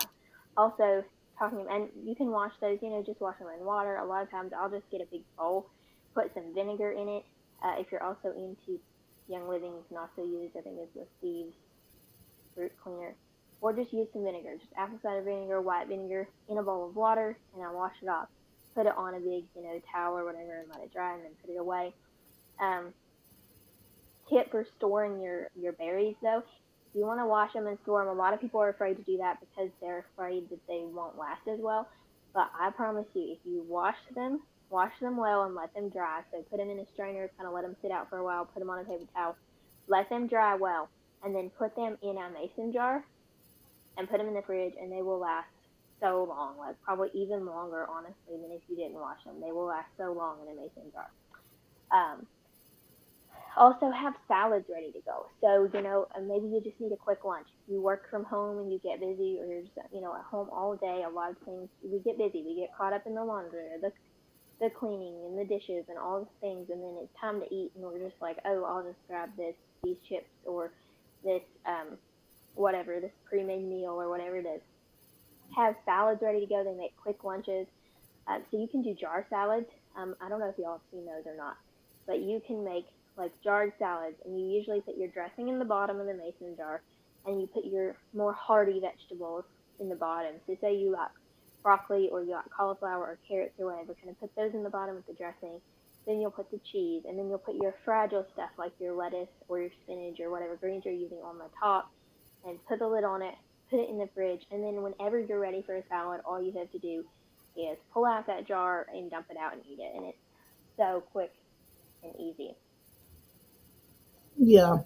also talking, and you can wash those, just wash them in water. A lot of times I'll just get a big bowl, put some vinegar in it. If you're also into Young Living, you can also use, I think it's the Thieves fruit cleaner, or just use some vinegar, just apple cider vinegar, white vinegar in a bowl of water, and I wash it off. Put it on a big, towel or whatever, and let it dry, and then put it away. Um, Tip for storing your berries though, if you want to wash them and store them, a lot of people are afraid to do that because they're afraid that they won't last as well. But I promise you, if you wash them well and let them dry. So put them in a strainer, kind of let them sit out for a while, put them on a paper towel, let them dry well, and then put them in a mason jar and put them in the fridge, and they will last so long, like probably even longer, honestly, than if you didn't wash them. They will last so long in a mason jar. Um, Also have salads ready to go. So, maybe you just need a quick lunch. If you work from home and you get busy, or you're just, at home all day, a lot of things, we get busy. We get caught up in the laundry, or the cleaning and the dishes and all the things, and then it's time to eat, and we're just like, oh, I'll just grab these chips, or this, whatever, this pre-made meal, or whatever it is. Have salads ready to go. They make quick lunches. So you can do jar salads. I don't know if y'all have seen those or not, but you can make like jarred salads, and you usually put your dressing in the bottom of the mason jar, and you put your more hearty vegetables in the bottom. So say you like broccoli, or you like cauliflower or carrots or whatever, kind of put those in the bottom with the dressing. Then you'll put the cheese, and then you'll put your fragile stuff like your lettuce or your spinach or whatever greens you're using on the top, and put the lid on it. put it in the fridge, and then whenever you're ready for a salad, all you have to do is pull out that jar and dump it out and eat it. And it's so quick and easy. Yeah.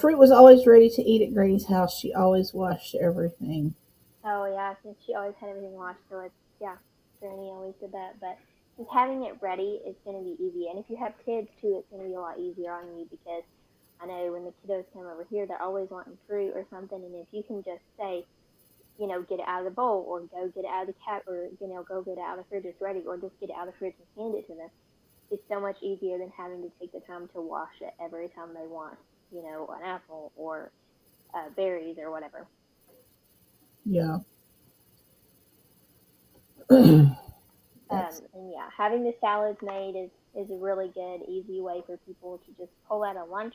Fruit was always ready to eat at Granny's house. She always washed everything. Oh yeah, since she always had everything washed, so it's yeah, Granny always did that. But just having it ready is going to be easy, and if you have kids too, it's going to be a lot easier on you because I know when the kiddos come over here, they're always wanting fruit or something, and if you can just say, get it out of the bowl or go get it out of the cat or go get it out of the fridge, it's ready, or just get it out of the fridge and hand it to them. It's so much easier than having to take the time to wash it every time they want, an apple or berries or whatever. Yeah. And yeah, having the salads made is a really good, easy way for people to just pull out a lunch.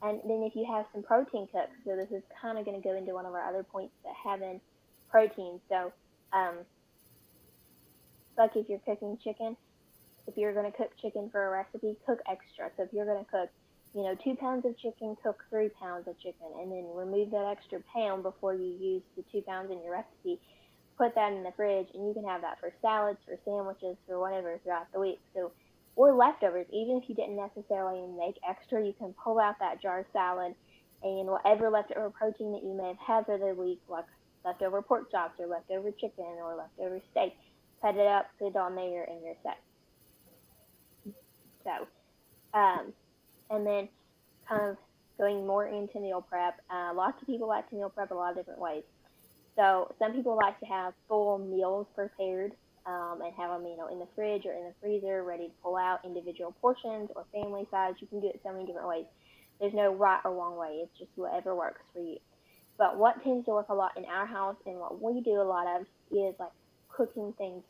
And then if you have some protein cooks, so this is kind of going to go into one of our other points that having protein. So, like if you're cooking chicken, if you're going to cook chicken for a recipe, cook extra. So if you're going to cook, 2 pounds of chicken, cook 3 pounds of chicken, and then remove that extra pound before you use the 2 pounds in your recipe. Put that in the fridge, and you can have that for salads, for sandwiches, for whatever throughout the week. So, or leftovers, even if you didn't necessarily make extra, you can pull out that jar salad and whatever leftover protein that you may have had for the week, like leftover pork chops or leftover chicken or leftover steak, cut it up, put it on there, and you're set. So, and then kind of going more into meal prep. Lots of people like to meal prep a lot of different ways. So some people like to have full meals prepared and have them, in the fridge or in the freezer, ready to pull out individual portions or family size. You can do it so many different ways. There's no right or wrong way. It's just whatever works for you. But what tends to work a lot in our house and what we do a lot of is like cooking things.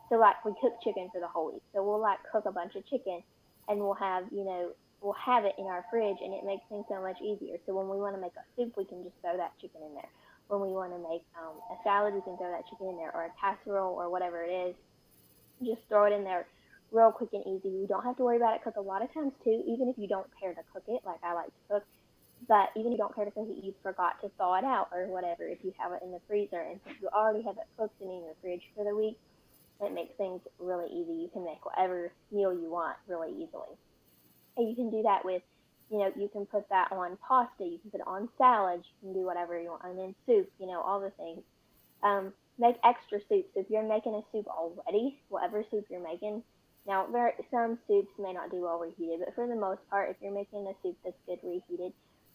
So like we cook chicken for the whole week. So we'll like cook a bunch of chicken and we'll have it in our fridge and it makes things so much easier. So when we want to make a soup, we can just throw that chicken in there. When we want to make a salad, we can throw that chicken in there, or a casserole or whatever it is. Just throw it in there real quick and easy. You don't have to worry about it because a lot of times too, even if you don't care to cook it, like I like to cook, but even if you don't care to cook it, you forgot to thaw it out or whatever if you have it in the freezer. And since you already have it cooked and in your fridge for the week, it makes things really easy. You can make whatever meal you want really easily. And you can do that with, you can put that on pasta, you can put it on salads, you can do whatever you want, and then soup, all the things. Make extra soups. If you're making a soup already, whatever soup you're making, now some soups may not do well reheated, but for the most part, if you're making a soup that's good reheated,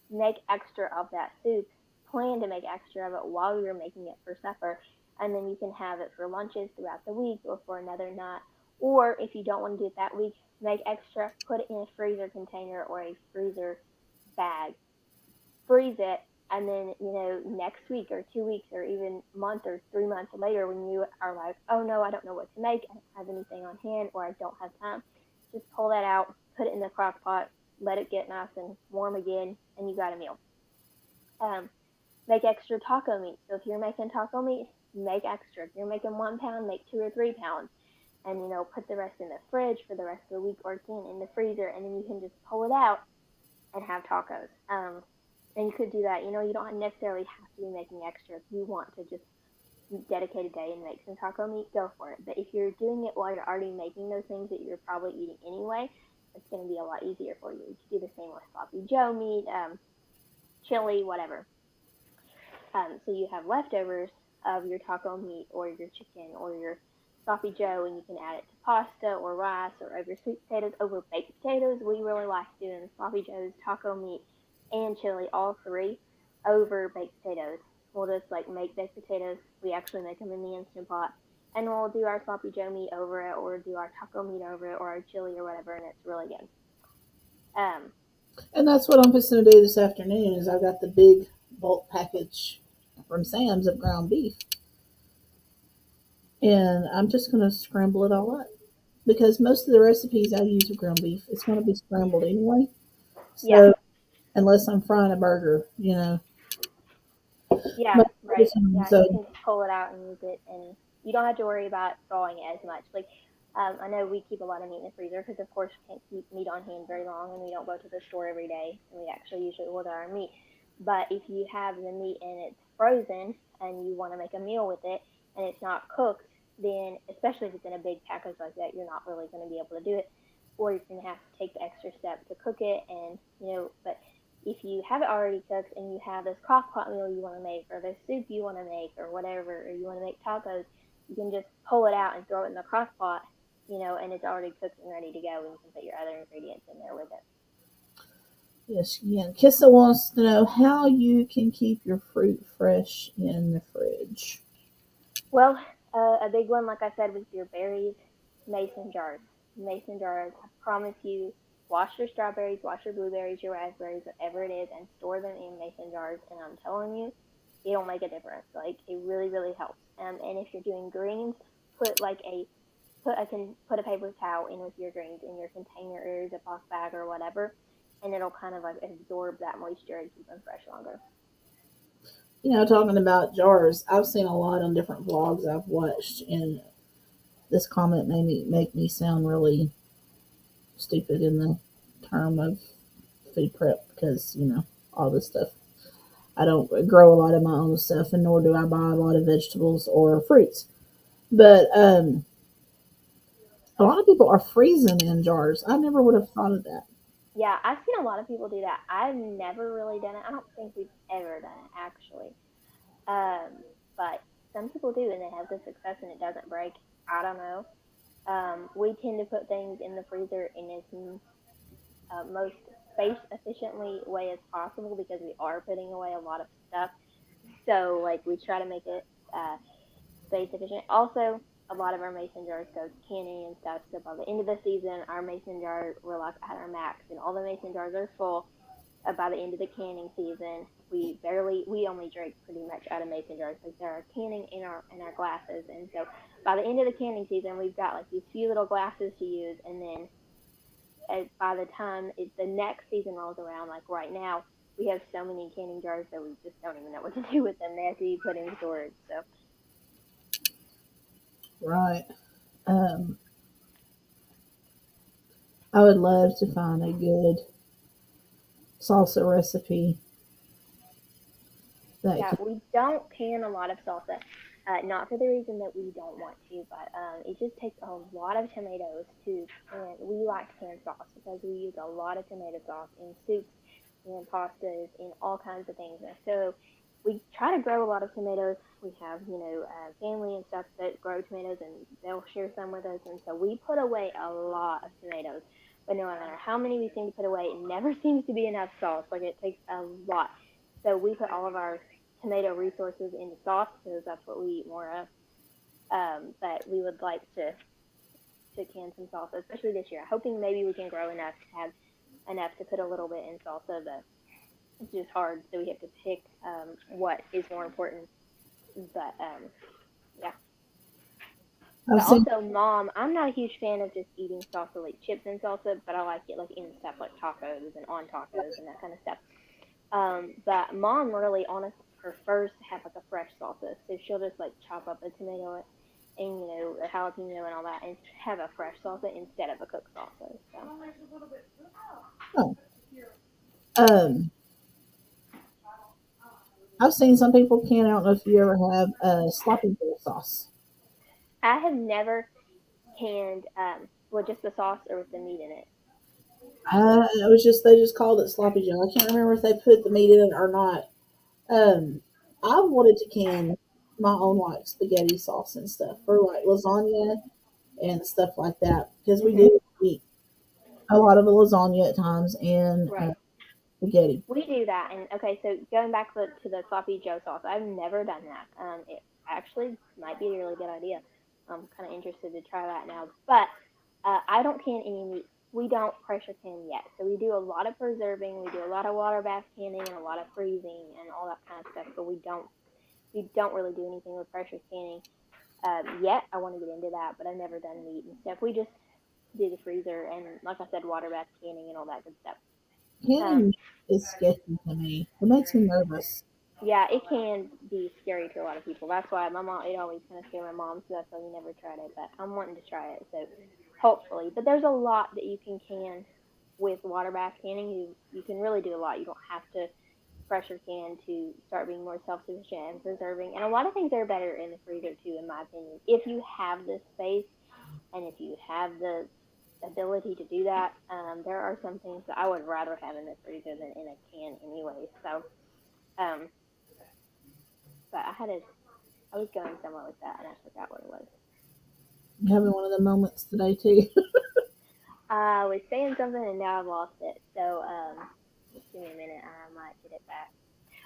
make extra of that soup. Plan to make extra of it while you're making it for supper, and then you can have it for lunches throughout the week or for another night. Or if you don't want to do it that week, make extra, put it in a freezer container or a freezer bag, freeze it, and then, next week or 2 weeks or even a month or 3 months later when you are like, oh no, I don't know what to make, I don't have anything on hand, or I don't have time, just pull that out, put it in the crock pot, let it get nice and warm again, and you got a meal. Make extra taco meat. So if you're making taco meat, make extra. If you're making 1 pound, make 2 or 3 pounds. And, put the rest in the fridge for the rest of the week or again in the freezer. And then you can just pull it out and have tacos. And you could do that. You don't necessarily have to be making extra. If you want to just dedicate a day and make some taco meat, go for it. But if you're doing it while you're already making those things that you're probably eating anyway, it's going to be a lot easier for you. You can do the same with sloppy Joe meat, chili, whatever. So you have leftovers of your taco meat or your chicken or your sloppy Joe, and you can add it to pasta or rice or over sweet potatoes, over baked potatoes. We really like doing sloppy Joes, taco meat, and chili, all three, over baked potatoes. We'll just like make baked potatoes. We actually make them in the Instant Pot, and we'll do our sloppy Joe meat over it, or do our taco meat over it, or our chili or whatever, and it's really good. Um, And that's what I'm fixing to do this afternoon. Is I got the big bulk package from Sam's of ground beef, and I'm just going to scramble it all up because most of the recipes I use of ground beef, it's going to be scrambled anyway. yeah, So unless I'm frying a burger, yeah, most of the right. time. Yeah, you So can just pull it out and use it, and you don't have to worry about thawing it as much. Like, I know we keep a lot of meat in the freezer because, of course, we can't keep meat on hand very long, and we don't go to the store every day, and we actually usually order our meat. But if you have the meat and it's frozen and you want to make a meal with it and it's not cooked, then especially if it's in a big package like that, you're not really going to be able to do it, or you're going to have to take the extra step to cook it. And but if you have it already cooked and you have this crock pot meal you want to make, or this soup you want to make, or whatever, or you want to make tacos, you can just pull it out and throw it in the crock pot, and it's already cooked and ready to go, and you can put your other ingredients in there with it. Yes, you can. Kissa wants to know how you can keep your fruit fresh in the fridge. Well, a big one, like I said, with your berries, mason jars. Mason jars, I promise you, wash your strawberries, wash your blueberries, your raspberries, whatever it is, and store them in mason jars. And I'm telling you, it'll make a difference. Like, it really, really helps. And if you're doing greens, put like a put a paper towel in with your greens in your container or Ziploc bag or whatever, and it'll kind of like absorb that moisture and keep them fresh longer. Talking about jars, I've seen a lot on different vlogs I've watched, and this comment made me make me sound really stupid in the term of food prep because all this stuff. I don't grow a lot of my own stuff, and nor do I buy a lot of vegetables or fruits. But a lot of people are freezing in jars. I never would have thought of that. Yeah, I've seen a lot of people do that. I've never really done it. I don't think we've ever done it actually. But some people do, and they have good success, and it doesn't break. I don't know. We tend to put things in the freezer in its most space efficiently way as possible because we are putting away a lot of stuff. So like we try to make it space efficient. Also, a lot of our mason jars go to canning and stuff. So by the end of the season, our mason jar we're like at our max, and all the mason jars are full. By the end of the canning season, we only drink pretty much out of mason jars because there are canning in our glasses, and so by the end of the canning season, we've got like these few little glasses to use, and then by the time the next season rolls around, like right now, we have so many canning jars that we just don't even know what to do with them. They have to be put in storage. So Right. Um, I would love to find a good salsa recipe that yeah, can. we don't can a lot of salsa. Not for the reason that we don't want to, but it just takes a lot of tomatoes to can. We like canned sauce because we use a lot of tomato sauce in soups, in pastas, in all kinds of things. And so we try to grow a lot of tomatoes. We have, family and stuff that grow tomatoes, and they'll share some with us. And so we put away a lot of tomatoes. But no matter how many we seem to put away, it never seems to be enough sauce. Like it takes a lot. So we put all of our tomato resources into sauce because that's what we eat more of. But we would like to can some salsa, especially this year, hoping maybe we can grow enough to have enough to put a little bit in salsa, but it's just hard. So we have to pick what is more important. But yeah. But I've seen. also, mom, I'm not a huge fan of just eating salsa like chips and salsa, but I like it like in stuff like tacos and on tacos and that kind of stuff. But mom really honestly prefers to have like a fresh salsa, so she'll just like chop up a tomato and a jalapeno and all that, and have a fresh salsa instead of a cooked salsa. So Oh, um, I've seen some people can. I don't know if you ever have sloppy Joe sauce. I have never canned with just the sauce or with the meat in it. It was just they just called it sloppy Joe. I can't remember if they put the meat in it or not. I wanted to can my own like spaghetti sauce and stuff for like lasagna and stuff like that because we Mhm. do eat a lot of the lasagna at times and Right. spaghetti. We do that, and okay, so going back to the sloppy Joe sauce, I've never done that. It actually might be a really good idea. I'm kind of interested to try that now, but I don't can any meat. We don't pressure can yet, so we do a lot of preserving, we do a lot of water bath canning, and a lot of freezing and all that kind of stuff. But we don't really do anything with pressure canning yet. I want to get into that, but I've never done meat and stuff. We just do the freezer and, like I said, water bath canning and all that good stuff. Um, Canning is sketchy to me. It makes me nervous. Yeah, it can be scary to a lot of people. That's why my mom, it always kind of scared my mom, so that's why we never tried it. But I'm wanting to try it, so hopefully. But there's a lot that you can with water bath canning. You can really do a lot. You don't have to fresher can to start being more self-sufficient and preserving. And a lot of things are better in the freezer too, in my opinion. If you have the space and if you have the ability to do that, there are some things that I would rather have in the freezer than in a can anyway. So, um, but I was going somewhere with that and I forgot what it was. I'm having one of the moments today too. I was saying something and now I've lost it. So, just give me a minute. I might get it back.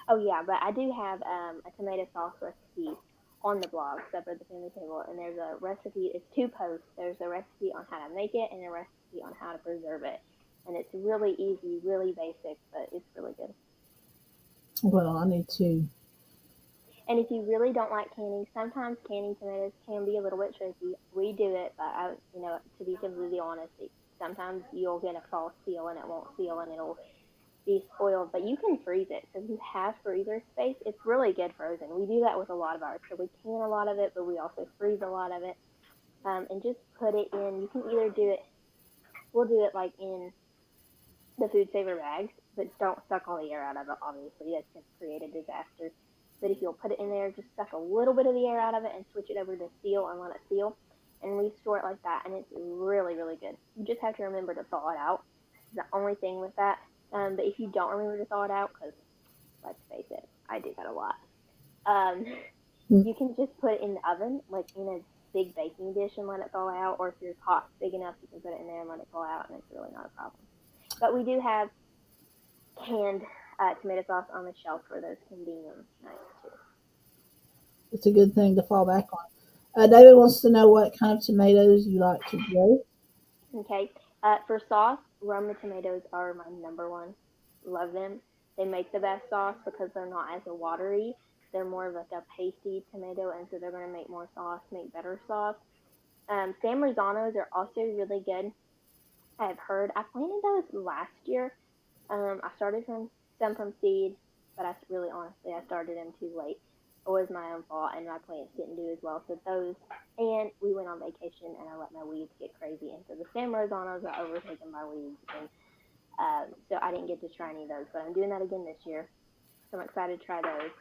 Oh yeah, but I do have a tomato sauce recipe on the blog, Supper at the Family Table, and there's a recipe. It's two posts. There's a recipe on how to make it and a recipe on how to preserve it, and it's really easy, really basic, but it's really good. Well, I need to. And if you really don't like canning, sometimes canning tomatoes can be a little bit tricky. We do it, but to be completely honest, sometimes you'll get a false seal and it won't seal and it'll be spoiled, but you can freeze it. So if you have freezer space, it's really good frozen. We do that with a lot of ours. So we can a lot of it, but we also freeze a lot of it. And just put it in. You can either do it. We'll do it like in the food saver bags, but don't suck all the air out of it. Obviously, that's going to create a disaster. But if you'll put it in there, just suck a little bit of the air out of it and switch it over to seal and let it seal, and we store it like that, and it's really, really good. You just have to remember to thaw it out. The only thing with that. But if you don't remember to thaw it out, because let's face it, I do that a lot, you can just put it in the oven, like in a big baking dish and let it thaw out, or if your pot's big enough, you can put it in there and let it thaw out, and it's really not a problem. But we do have canned tomato sauce on the shelf for those convenient nights, too. It's a good thing to fall back on. David wants to know what kind of tomatoes you like to grow. Okay. For sauce, Roma tomatoes are my number one. Love them. They make the best sauce because they're not as watery. They're more of like a pasty tomato, and so they're going to make more sauce, make better sauce. Sam Rosanos are also really good. I've heard. I planted those last year. I started from some from seed, but I really honestly I started them too late. It was my own fault, and my plants didn't do as well. So those, and we went on vacation, and I let my weeds get crazy, and so the Sam Rosanos are overtaken by weeds, and so I didn't get to try any of those. But I'm doing that again this year, so I'm excited to try those.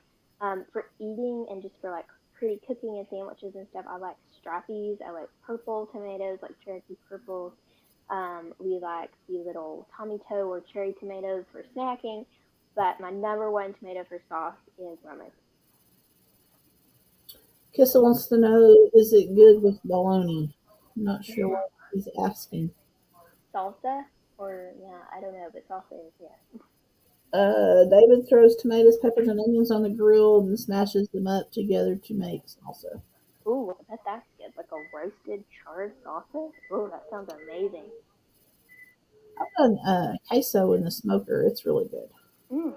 For eating and just for like pretty cooking and sandwiches and stuff, I like strappies. I like purple tomatoes, like Cherokee purples. We like the little Tommy Toe or cherry tomatoes for snacking, but my number one tomato for sauce is Roma's. Kissa wants to know, is it good with bologna? I'm not sure what he's asking. Salsa, or yeah, I don't know, but salsa is yes. David throws tomatoes, peppers, and onions on the grill and smashes them up together to make salsa. Ooh, I bet that's good, like a roasted charred salsa. Ooh, that sounds amazing. I've done queso in the smoker. It's really good. Mm.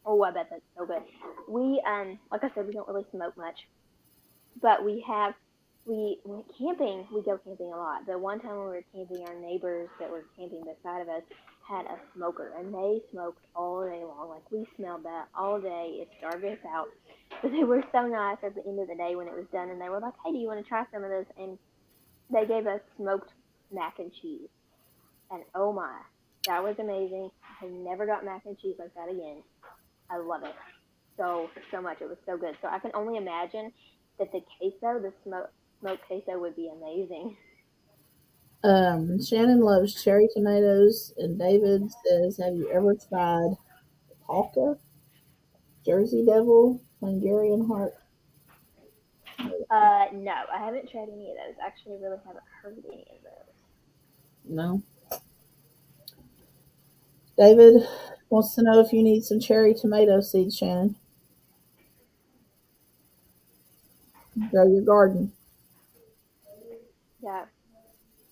Oh, I bet that's so good. We like I said, we don't really smoke much, but we camping. We go camping a lot. The one time when we were camping, our neighbors that were camping beside of us had a smoker, and they smoked all day long. Like we smelled that all day. It starved us out. But they were so nice at the end of the day when it was done, and they were like, "Hey, do you want to try some of this?" And they gave us smoked mac and cheese, and oh my, that was amazing. I never got mac and cheese like that again. I love it so much. It was so good. So I can only imagine that the queso, the smoked queso, would be amazing. Shannon loves cherry tomatoes, and David says, "Have you ever tried Polka, Jersey Devil, Hungarian Heart?" No, I haven't tried any of those. Actually, I really haven't heard any of those. No. David wants to know if you need some cherry tomato seeds, Shannon. Grow your garden. Yeah,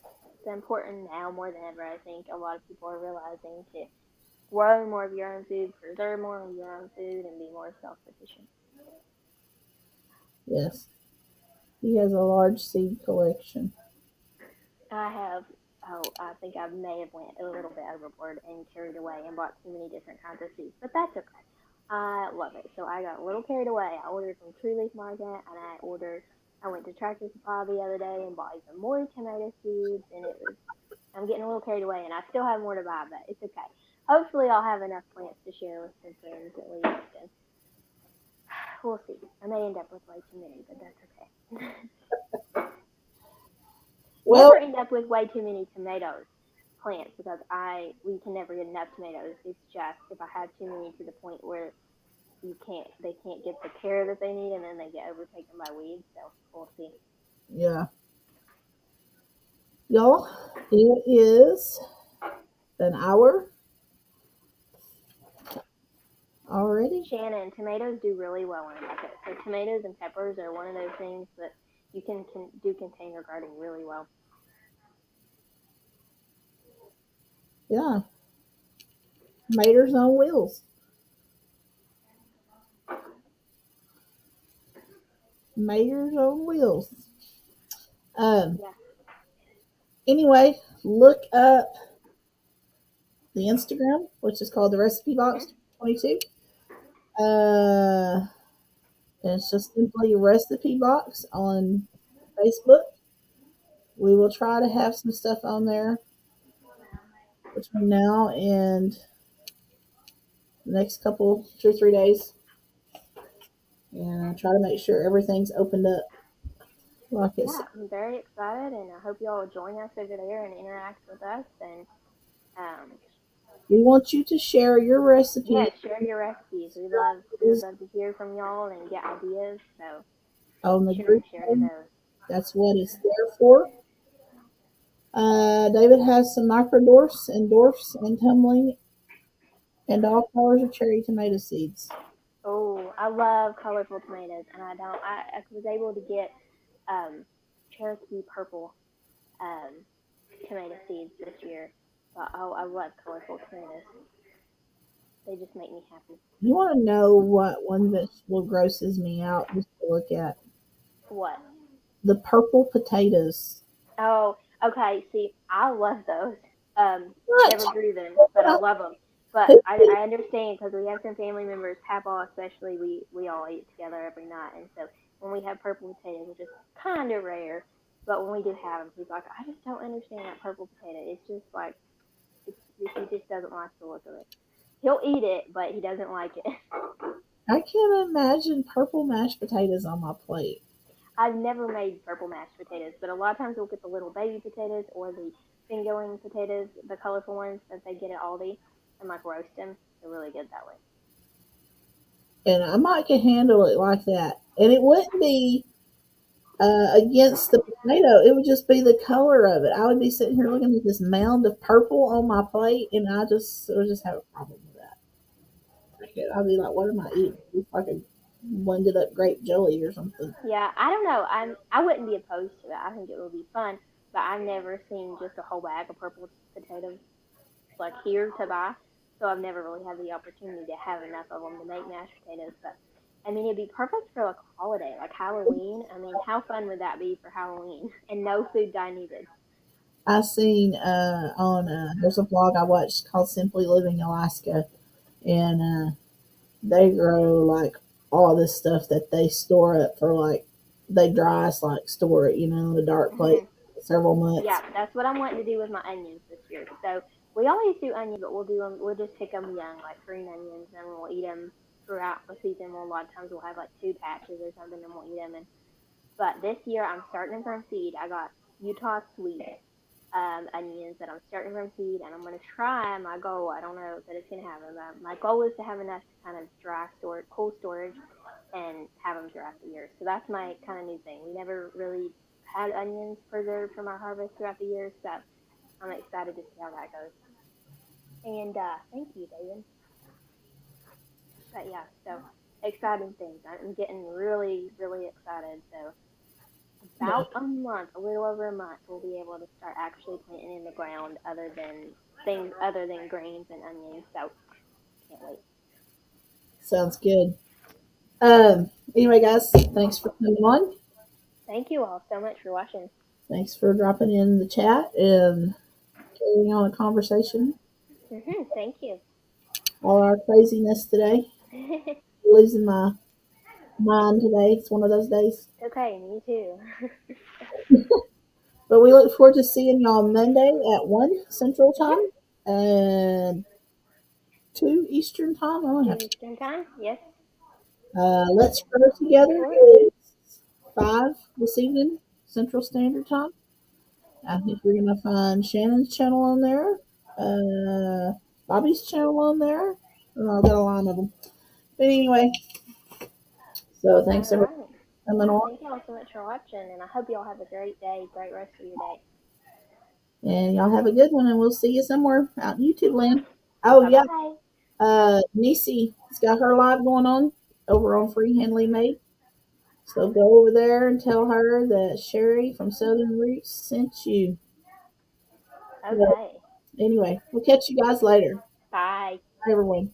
it's important now more than ever. I think a lot of people are realizing to grow more of your own food, preserve more of your own food, and be more self-sufficient. Yes. He has a large seed collection. I have. Oh, I think I may have went a little bit overboard and carried away and bought too many different kinds of seeds, but that's okay. I love it. So I got a little carried away. I ordered from Tree Leaf Market, and I went to Tractor Supply the other day and bought even more tomato seeds, and it was, I'm getting a little carried away, and I still have more to buy, but it's okay. hopefully I'll have enough plants to share with some friends at least. And we'll see. I may end up with way too many, but that's okay. Well, Never end up with way too many tomatoes plants because I we can never get enough tomatoes. It's just if I have too many to the point where they can't get the care that they need and then they get overtaken by weeds. So we'll see. yeah, y'all, it is an hour already. Shannon, tomatoes do really well in a bucket. So tomatoes and peppers are one of those things that you can do container gardening really well. Yeah, tomatoes on wheels. Tomatoes on wheels. Um. Yeah. Anyway, look up the Instagram, which is called the Recipe Mhm. Box 22. Uh, it's just simply Recipe Box on Facebook. We will try to have some stuff on there between now and the next couple, 2 or 3 days, and try to make sure everything's opened up like it's. Yeah, I'm very excited, and I hope you all will join us over there and interact with us. And um, We want you to share your recipe yeah, share your recipes. We would love to hear from y'all and get ideas. So on be the sure and group share page. those. That's what it's there for. David has some microdorfs and dwarfs and tumbling and all colors of cherry tomato seeds. Oh, I love colorful tomatoes, and I was able to get um, Cherokee purple um, tomato seeds this year. But oh, I love colorful tomatoes. They just make me happy. You want to know what one vegetable grosses me out just to look at? What? The purple potatoes. Oh, okay. See, I love those. What? Never grew them, but I love them. But I understand because we have some family members, Papa especially. We all eat together every night, and so when we have purple potatoes, which is kind of rare, but when we do have them, he's like, I just don't understand that purple potato. It's just like he just doesn't like the look of it. He'll eat it, but he doesn't like it. I can't imagine purple mashed potatoes on my plate. I've never made purple mashed potatoes, but a lot of times we'll get the little baby potatoes or the fingerling potatoes, the colorful ones that they get at Aldi, and like roast them. They're really good that way. And I might can handle it like that. And it wouldn't be against the potato. It would just be the color of it. I would be sitting here looking at this mound of purple on my plate, and I would just have a problem with that. I'd be like, "What am I eating? It's like a blended up grape jelly or something." Yeah, I don't know. I wouldn't be opposed to that. I think it would be fun, but I've never seen just a whole bag of purple potatoes like here to buy, so I've never really had the opportunity to have enough of them to make mashed potatoes. But I mean, it'd be perfect for like a holiday, like Halloween. I mean, how fun would that be for Halloween? And no food dye needed. I seen on there's a blog I watched called Simply Living Alaska, and they grow like all this stuff that they store up for like they dry ice like store it, in a dark place Hmm. several months. Yeah, that's what I'm wanting to do with my onions this year. So we always do onions, but we'll do them. We'll just pick them young, like green onions, and we'll eat them throughout the season. Well, a lot of times we'll have like two patches or something, and we'll eat them. And but this year I'm starting from seed. I got Utah sweet onions that I'm starting from seed, and I'm gonna try my goal. I don't know that it's gonna happen, but my goal is to have enough to kind of dry store, cool storage, and have them throughout the year. So that's my kind of new thing. We never really had onions preserved from our harvest throughout the year, so I'm excited to see how that goes. And thank you, David. But yeah, so exciting things. I'm getting really, really excited. So Yeah. about a month, a little over a month, we'll be able to start actually planting in the ground other than things other than greens and onions. So can't wait. Sounds good. Anyway, guys, thanks for coming on. Thank you all so much for watching. Thanks for dropping in the chat and carrying on a conversation. Thank you. All our craziness today. Losing my mind today. It's one of those days. Okay, me too. But we look forward to seeing y'all Monday at 1 Central Yep. Time. And 2 Eastern time. I don't 2 have to. Eastern time? Yes. Let's Grow Looking Together forward to it. is 5 this evening, Central Standard Time. I think you're gonna find Shannon's channel on there, Bobby's channel on there. And I've got a line of them. But anyway, so thanks everyone Alright. for coming Yeah, on, thank y'all so much for watching, and I hope y'all have a great day, great rest of your day. and y'all have a good one, and we'll see you somewhere out in YouTube land. Oh yeah, Bye-bye. Nisi has got her live going on over on Freehandly Made. So go over there and tell her that Sherry from Southern Roots sent you. Okay. Anyway, we'll catch you guys later. Bye. Bye, everyone.